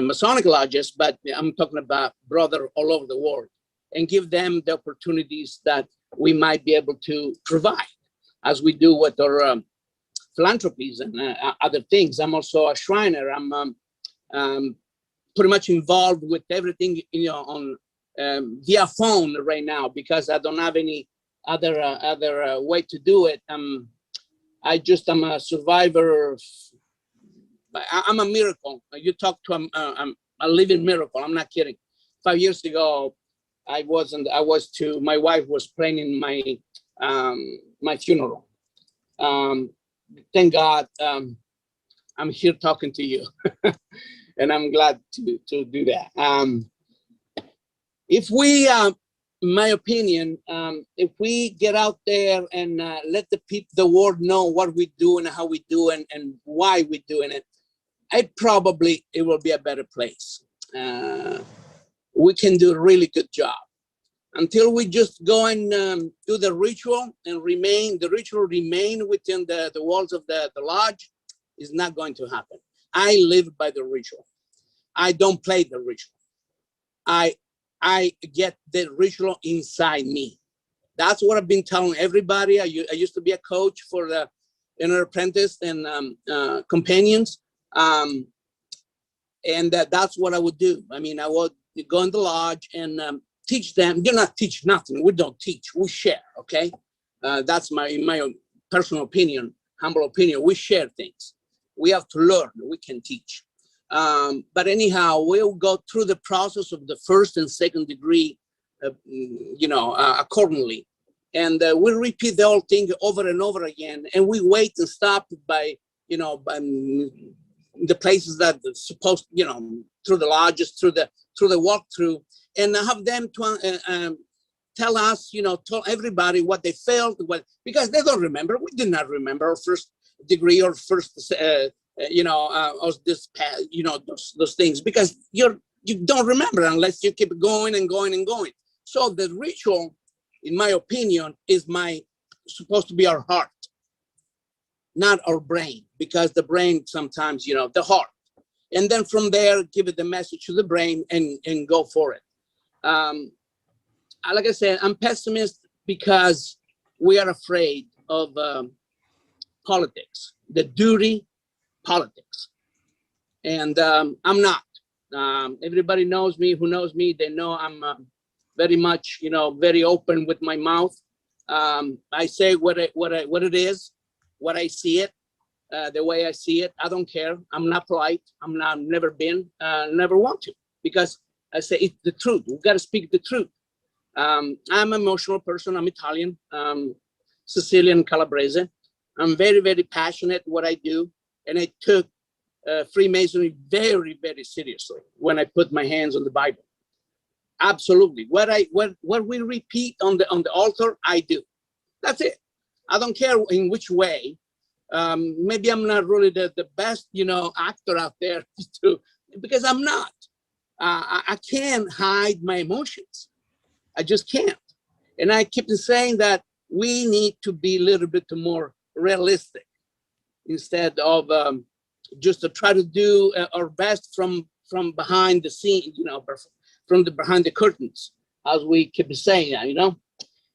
Masonic lodges, but I'm talking about brother all over the world, and give them the opportunities that we might be able to provide as we do with our philanthropies and other things. I'm also a Shriner. I'm pretty much involved with everything, on via phone right now, because I don't have any other way to do it. I'm a survivor. I'm a miracle. You talk to a living miracle. I'm not kidding. 5 years ago, my wife was planning my my funeral. Thank God, I'm here talking to you, and I'm glad to do that. If we, in my opinion, if we get out there and let the world know what we do and how we do and why we're doing it, it will be a better place. We can do a really good job. Until we just go and do the ritual and the ritual remain within the walls of the lodge, is not going to happen. I live by the ritual. I don't play the ritual. I get the ritual inside me. That's what I've been telling everybody. I used to be a coach for the inner apprentice and companions. And that's what I would do. I mean, I would go in the lodge and teach them. Do not teach nothing. We don't teach. We share. Okay, that's my personal opinion, humble opinion. We share things. We have to learn. We can teach. But anyhow, we'll go through the process of the first and second degree, accordingly, and we'll repeat the whole thing over and over again. And we wait and stop by the places that are supposed, through the lodges, through the walkthrough, and have them to tell us, tell everybody what they felt, because they don't remember. We did not remember our first degree or first, those things, because you don't remember unless you keep going and going and going. So the ritual, in my opinion, is supposed to be our heart, not our brain, because the brain sometimes, the heart. And then from there, give it the message to the brain and go for it. Like I said, I'm pessimist because we are afraid of politics, the dirty politics. And I'm not. Everybody knows me. Who knows me, they know I'm very much, very open with my mouth. I say what it is, what I see it, the way I see it. I don't care. I'm not polite. Never been, never want to, because I say it's the truth. We got to speak the truth. I'm an emotional person. I'm Italian. Sicilian, Calabrese. I'm very, very passionate what I do. And I took Freemasonry very, very seriously when I put my hands on the Bible. Absolutely. What we repeat on the altar, I do. That's it. I don't care in which way. Maybe I'm not really the best, actor out there because I'm not. I can't hide my emotions. I just can't. And I keep saying that we need to be a little bit more realistic instead of just to try to do our best from behind the scene, from behind the curtains, as we keep saying that,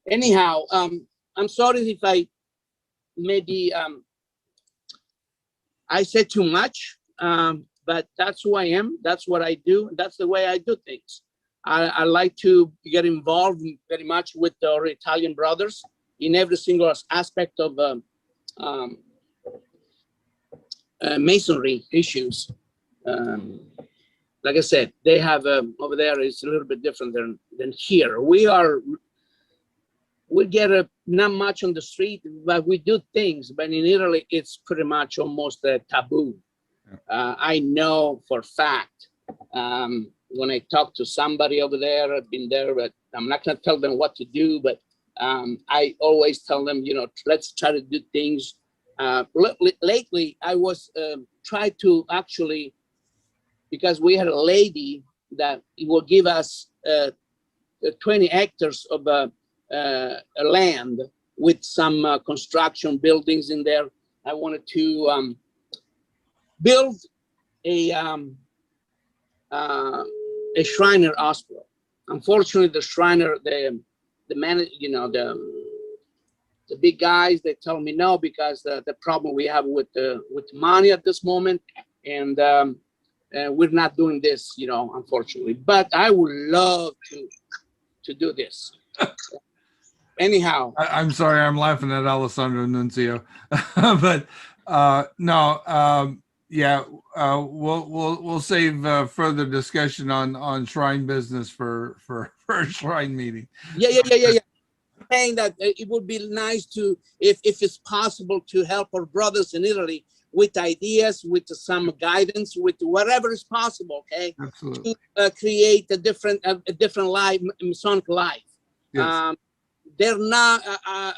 Anyhow, I'm sorry if I maybe I said too much, but that's who I am. That's what I do. That's the way I do things. I like to get involved very much with our Italian brothers in every single aspect of masonry issues. Like I said, they have over there is a little bit different than here. We get not much on the street, but we do things. But in Italy, it's pretty much almost a taboo. I know for a fact. When I talk to somebody over there, I've been there, but I'm not going to tell them what to do. But I always tell them, let's try to do things. Lately, I was trying to actually, because we had a lady that will give us 20 hectares of land with some construction buildings in there. I wanted to build a Shriner hospital. Unfortunately, the Shriner, the big guys, they tell me no because the problem we have with money at this moment, and we're not doing this, unfortunately. But I would love to do this. Anyhow, I'm sorry, I'm laughing at Alessandro Nunzio, but no. Yeah, we'll save further discussion on shrine business for a shrine meeting. Yeah. Saying that it would be nice to, if it's possible, to help our brothers in Italy with ideas, with some guidance, with whatever is possible. Okay, absolutely. To create a different life, Masonic life. Yes. They're not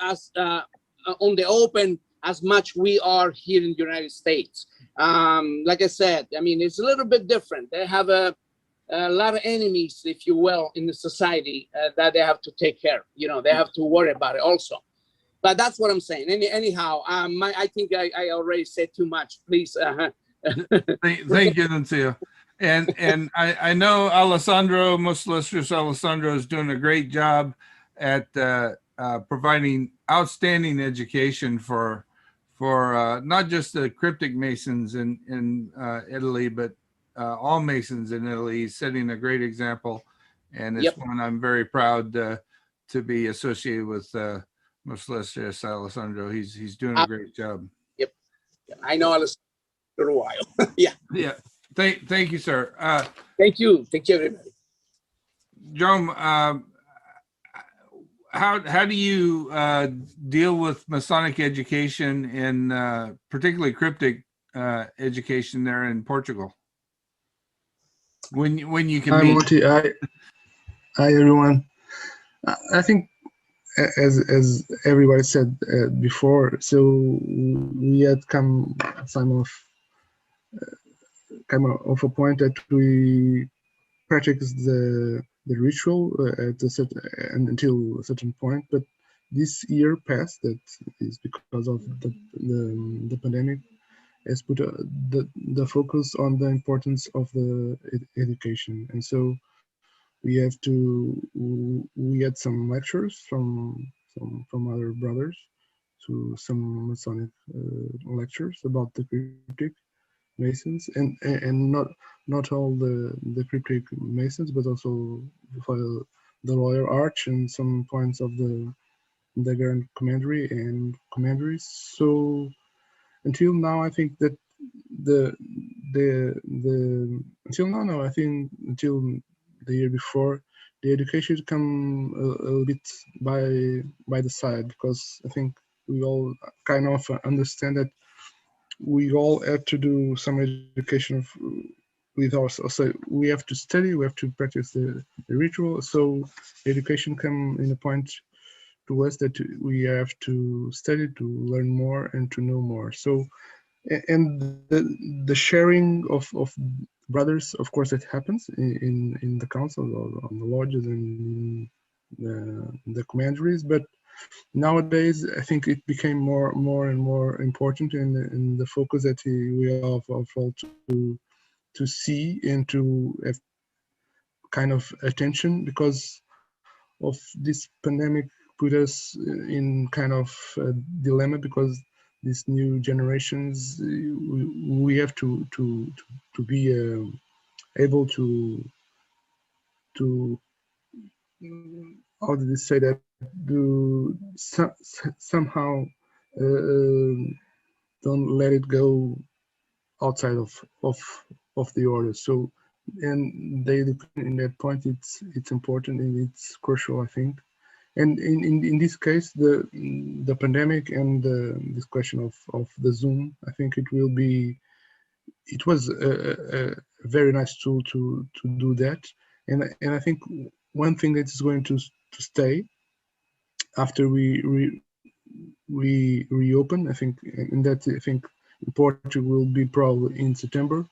as on the open as much we are here in the United States. Like I said, it's a little bit different. They have a lot of enemies, if you will, in the society that they have to take care. They have to worry about it also. But that's what I'm saying. Anyhow, I think I already said too much. Please. Thank you, Nunzio. And I know Alessandro, most illustrious Alessandro, is doing a great job at providing outstanding education for not just the cryptic Masons in Italy, but all Masons in Italy. He's setting a great example, and it's one I'm very proud to be associated with. Most illustrious Alessandro. He's doing a great job. Yep, I know Alessandro for a while. Yeah. Thank you, sir. Thank you, everybody. Jerome, how do you deal with Masonic education and particularly cryptic education there in Portugal? When you can Hi, meet? Monty. Hi, everyone. I think, as everybody said before, so we had come some of a point that we practice the ritual at a certain, until a certain point, but this year passed. That is because of the pandemic has put the focus on the importance of the education, and so we had some lectures from other brothers, to some Masonic lectures about the cryptic Masons, and not all the cryptic Masons, but also for the Royal Arch and some points of the Grand Commandery and Commanderies. So until now, I think that until the year before, the education come a little bit by the side, because I think we all kind of understand that we all have to do some education with ourselves. So we have to study, we have to practice the ritual. So education come in a point to us that we have to study, to learn more, and to know more. So, and the sharing of brothers, of course, it happens in the council or on the lodges and the commanderies, but nowadays I think it became more and more important in the focus that we have all to see and to have kind of attention, because of this pandemic put us in kind of a dilemma, because these new generations, we have to be able to how did they say that, do somehow don't let it go outside of the order. So, and they, in that point, it's important and it's crucial, I think. And in this case, the pandemic and this question of the Zoom, I think it was a very nice tool to do that. And I think one thing that is going to stay after we reopen, I think, and that I think in Portugal will be probably in September.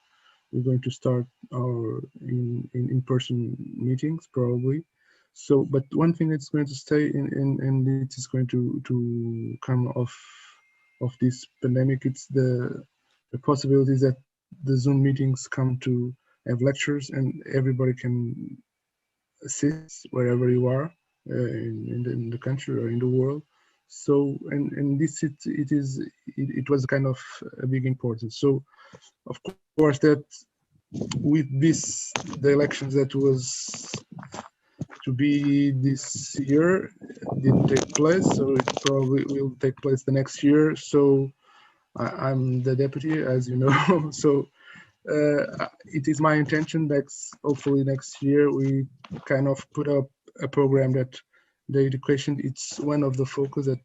We're going to start our in-person meetings probably. So, but one thing that's going to stay and it is going to come off of this pandemic, it's the possibilities that the Zoom meetings come to have lectures and everybody can assist wherever you are in the country or in the world. So, and this it was kind of a big importance. So, of course, that with this, the elections that was to be this year didn't take place, so it probably will take place the next year. So I'm the deputy, as you know. So it is my intention that hopefully next year we kind of put up a program that the education, it's one of the focus of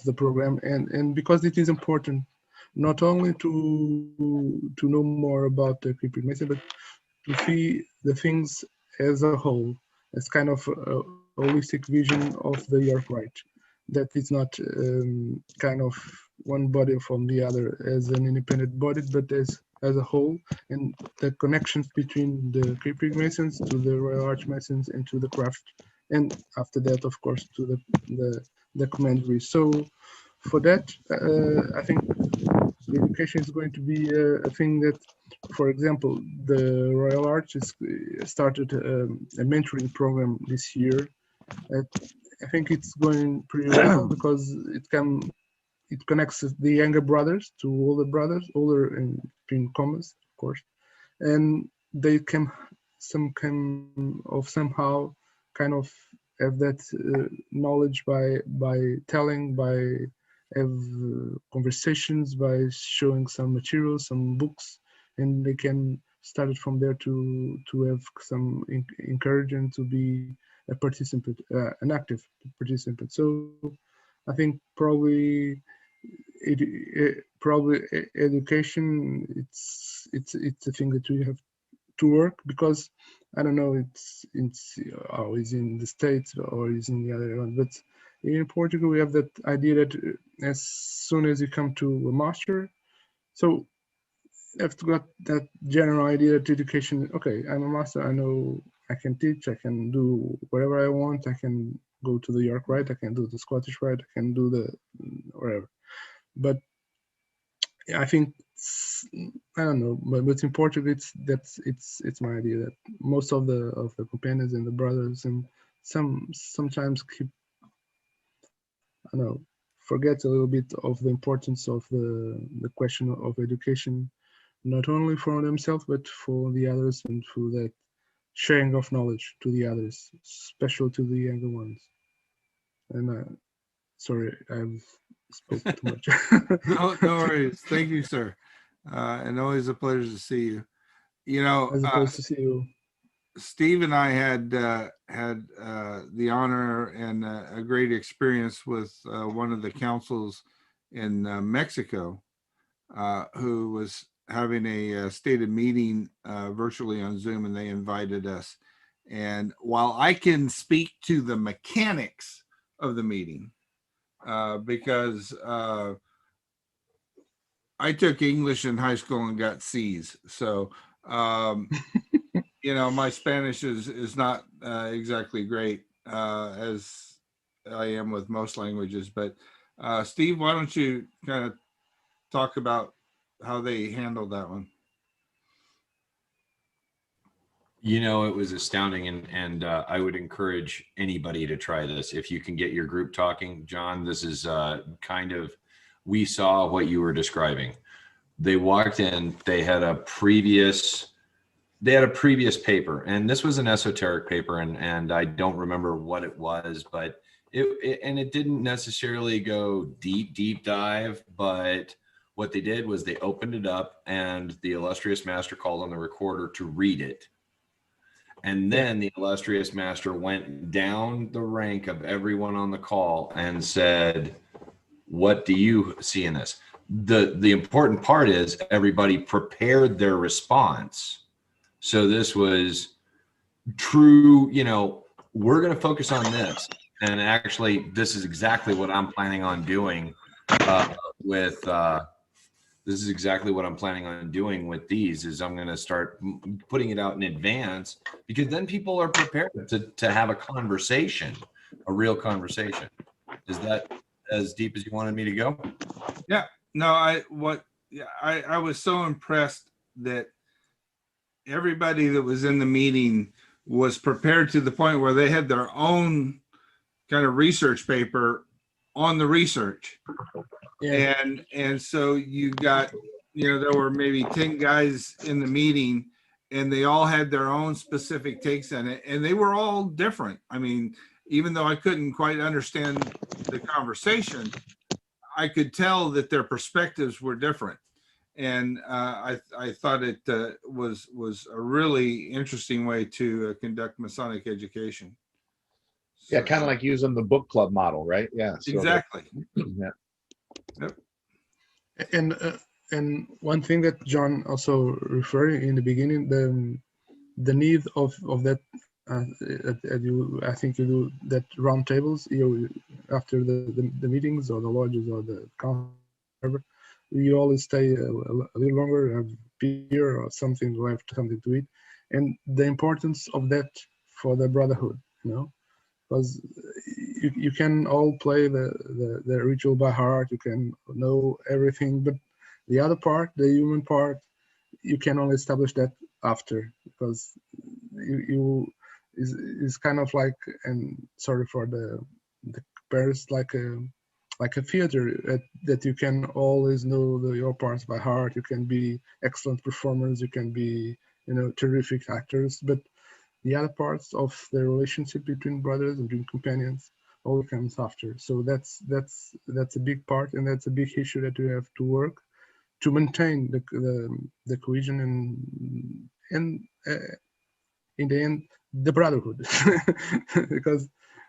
the program, and because it is important not only to know more about the Cripple method, but to see the things as a whole, as kind of a holistic vision of the York Rite, that it's not kind of one body from the other as an independent body, but as a whole, and the connections between the Cripple Masons to the Royal Archmasons and to the craft, and after that, of course, to the commandery. So for that, I think the education is going to be a thing that, for example, the Royal Arch started a mentoring program this year. I think it's going pretty well because it connects the younger brothers to older brothers, older in commas, of course, and they can somehow kind of have that knowledge by telling, by have conversations, by showing some materials, some books, and they can start it from there to have some encouragement to be a participant, an active participant. So I think probably education, it's a thing that we have to work, because I don't know, it's always in the States or is in the other one, but in Portugal we have that idea that as soon as you come to a master, so you have to got that general idea that education, okay, I'm a master, I know I can teach, I can do whatever I want, I can go to the York Rite, I can do the Scottish Rite, I can do the whatever. But I think I don't know, but in Portugal, it's my idea that most of the companions and the brothers and sometimes keep, I don't know, forget a little bit of the importance of the question of education, not only for themselves but for the others, and for that sharing of knowledge to the others, especially to the younger ones. And sorry, I've spoke too much. No worries. Thank you, sir. And always a pleasure to see you. You know, as opposed to see you. Steve and I had the honor and a great experience with one of the councils in Mexico, who was having a stated meeting virtually on Zoom, and they invited us. And while I can speak to the mechanics of the meeting, because I took English in high school and got C's, so you know, my Spanish is not exactly great as I am with most languages. But Steve, why don't you kind of talk about how they handled that one? You know, it was astounding, and I would encourage anybody to try this if you can get your group talking. John, this is kind of, we saw what you were describing. They walked in, they had a previous paper, and this was an esoteric paper, and I don't remember what it was, but it didn't necessarily go deep dive, but what they did was they opened it up, and the illustrious master called on the recorder to read it. And then the illustrious master went down the rank of everyone on the call and said, what do you see in this? The important part is everybody prepared their response. So this was true, you know, we're going to focus on this. And actually, this is exactly what I'm planning on doing this is exactly what I'm planning on doing with these, is I'm going to start putting it out in advance, because then people are prepared to have a conversation, a real conversation. Is that as deep as you wanted me to go? Yeah, no, I was so impressed that everybody that was in the meeting was prepared to the point where they had their own kind of research paper on the research. Yeah. And so you got, you know, there were maybe 10 guys in the meeting, and they all had their own specific takes on it, and they were all different. I mean, even though I couldn't quite understand the conversation, I could tell that their perspectives were different. And I thought it was a really interesting way to conduct Masonic education. So, yeah, kind of like using the book club model, right? Yeah, so exactly. Yeah. Yep. And one thing that John also referred in the beginning, the need of that. I think you do that round tables, you after the meetings or the lodges or the conference, you always stay a little longer, have beer or something, or have something to eat, and the importance of that for the brotherhood, you know, because you can all play the ritual by heart, you can know everything, but the other part, the human part, you can only establish that after, because you is kind of like, and sorry for the Paris, like a theater that you can always know your parts by heart. You can be excellent performers, you can be, you know, terrific actors, but the other parts of the relationship between brothers and between companions all comes after. So that's a big part, and that's a big issue that we have to work to maintain the cohesion and in the end the brotherhood, because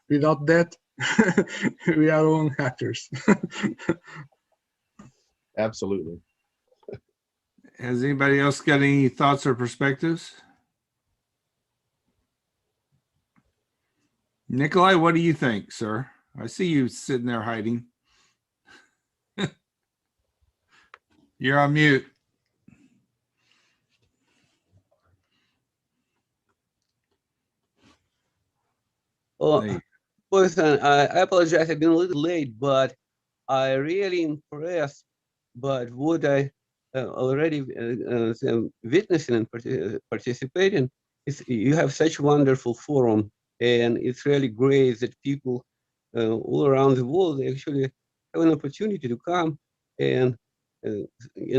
without that we are all actors. Absolutely. Has anybody else got any thoughts or perspectives? Nikolai, what do you think, sir? I see you sitting there hiding. You're on mute. Oh, listen, I apologize. I've been a little late, but I really impressed by what I already witnessing and participating. You have such a wonderful forum, and it's really great that people all around the world actually have an opportunity to come and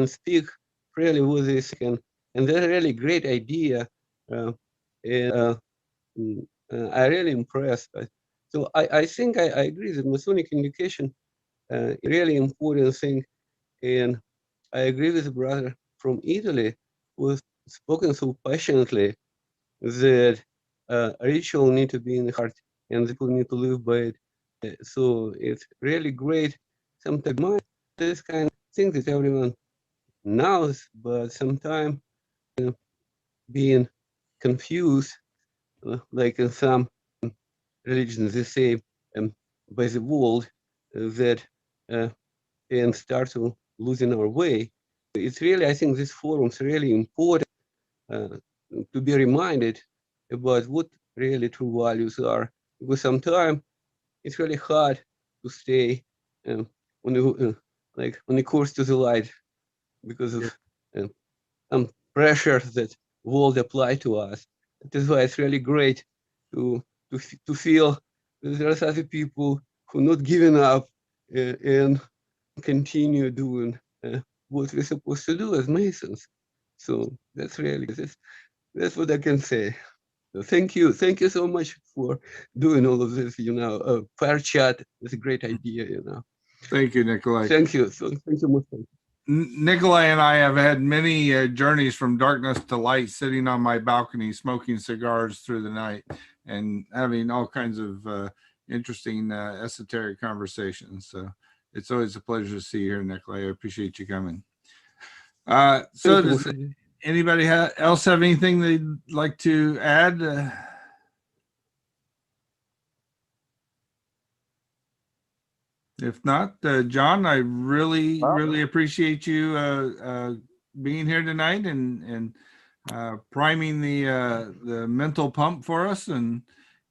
speak freely with this, and that's a really great idea. I really impressed. So I think I agree that Masonic education is a really important thing, and I agree with the brother from Italy who has spoken so passionately that ritual need to be in the heart and people need to live by it. So it's really great. Sometimes this kind of thing that everyone knows, but sometimes being confused, like in some religions, they say by the world that and start to losing our way. It's really, I think, this forum is really important to be reminded about what really true values are, because sometimes it's really hard to stay on the like on the course to the light because of some pressures that world apply to us. That is why it's really great to feel that there are other people who are not giving up and continue doing what we're supposed to do as Masons. So that's really that's what I can say. So thank you so much for doing all of this. Fire chat is a great idea. Thank you, Nikolai. Thank you. So thank you much. Nikolai and I have had many journeys from darkness to light, sitting on my balcony, smoking cigars through the night and having all kinds of interesting esoteric conversations. So it's always a pleasure to see you here, Nikolai. I appreciate you coming. So does anybody else have anything they'd like to add? If not, John, I really appreciate you being here tonight and priming the mental pump for us and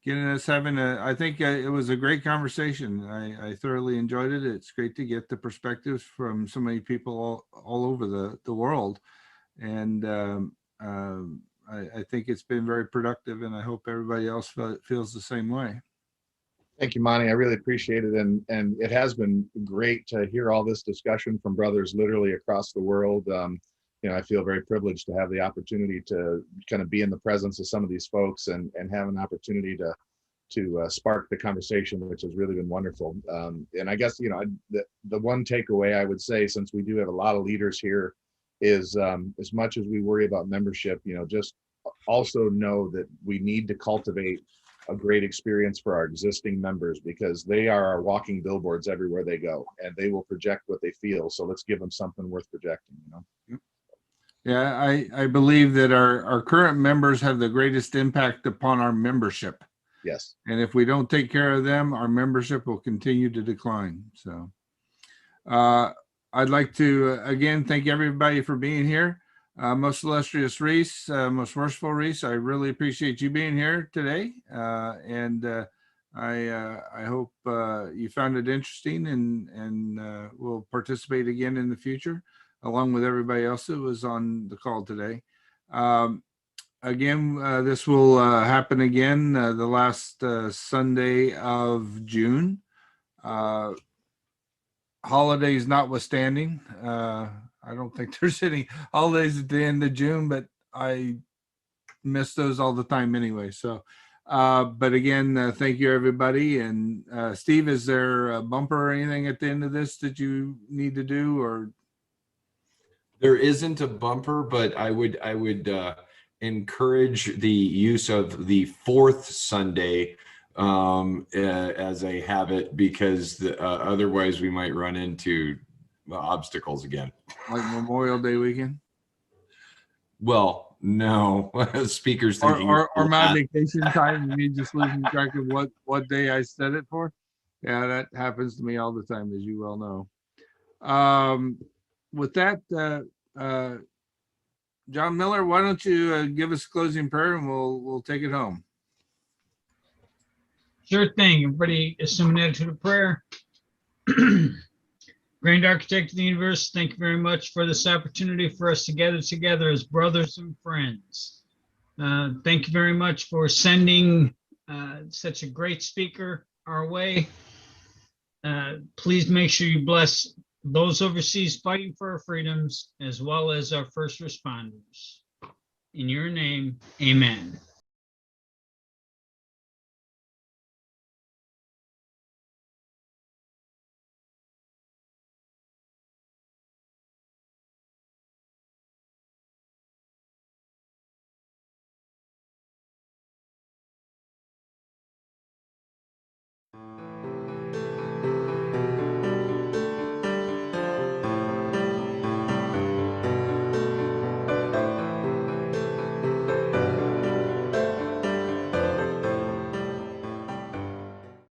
getting us having I think it was a great conversation. I thoroughly enjoyed it. It's great to get the perspectives from so many people all over the world. And I think it's been very productive, and I hope everybody else feels the same way. Thank you, Monty. I really appreciate it. And it has been great to hear all this discussion from brothers literally across the world. I feel very privileged to have the opportunity to kind of be in the presence of some of these folks and have an opportunity to spark the conversation, which has really been wonderful. And I guess, the one takeaway I would say, since we do have a lot of leaders here, is as much as we worry about membership, just also know that we need to cultivate a great experience for our existing members, because they are our walking billboards everywhere they go, and they will project what they feel. So let's give them something worth projecting, Yeah, I believe that our current members have the greatest impact upon our membership. Yes. And if we don't take care of them, our membership will continue to decline. So I'd like to, again, thank everybody for being here. Most illustrious Reese, most worshipful Reese, I really appreciate you being here today. And I hope you found it interesting and will participate again in the future, along with everybody else that was on the call today. Again, this will happen again the last Sunday of June. Holidays notwithstanding. I don't think there's any holidays at the end of June, but I miss those all the time anyway. So, but again, thank you, everybody. And Steve, is there a bumper or anything at the end of this that you need to do, or? There isn't a bumper, but I would encourage the use of the fourth Sunday as a habit, because otherwise we might run into obstacles again. Like Memorial Day weekend? Well, no. Speakers thinking or my vacation time, and me just losing track of what day I set it for. Yeah, that happens to me all the time, as you well know. With that, John Miller, why don't you give us a closing prayer, and we'll take it home. Sure thing. Everybody assume an attitude of prayer. Grand Architect of the Universe, thank you very much for this opportunity for us to gather together as brothers and friends. Thank you very much for sending such a great speaker our way. Please make sure you bless those overseas fighting for our freedoms, as well as our first responders. In your name, amen.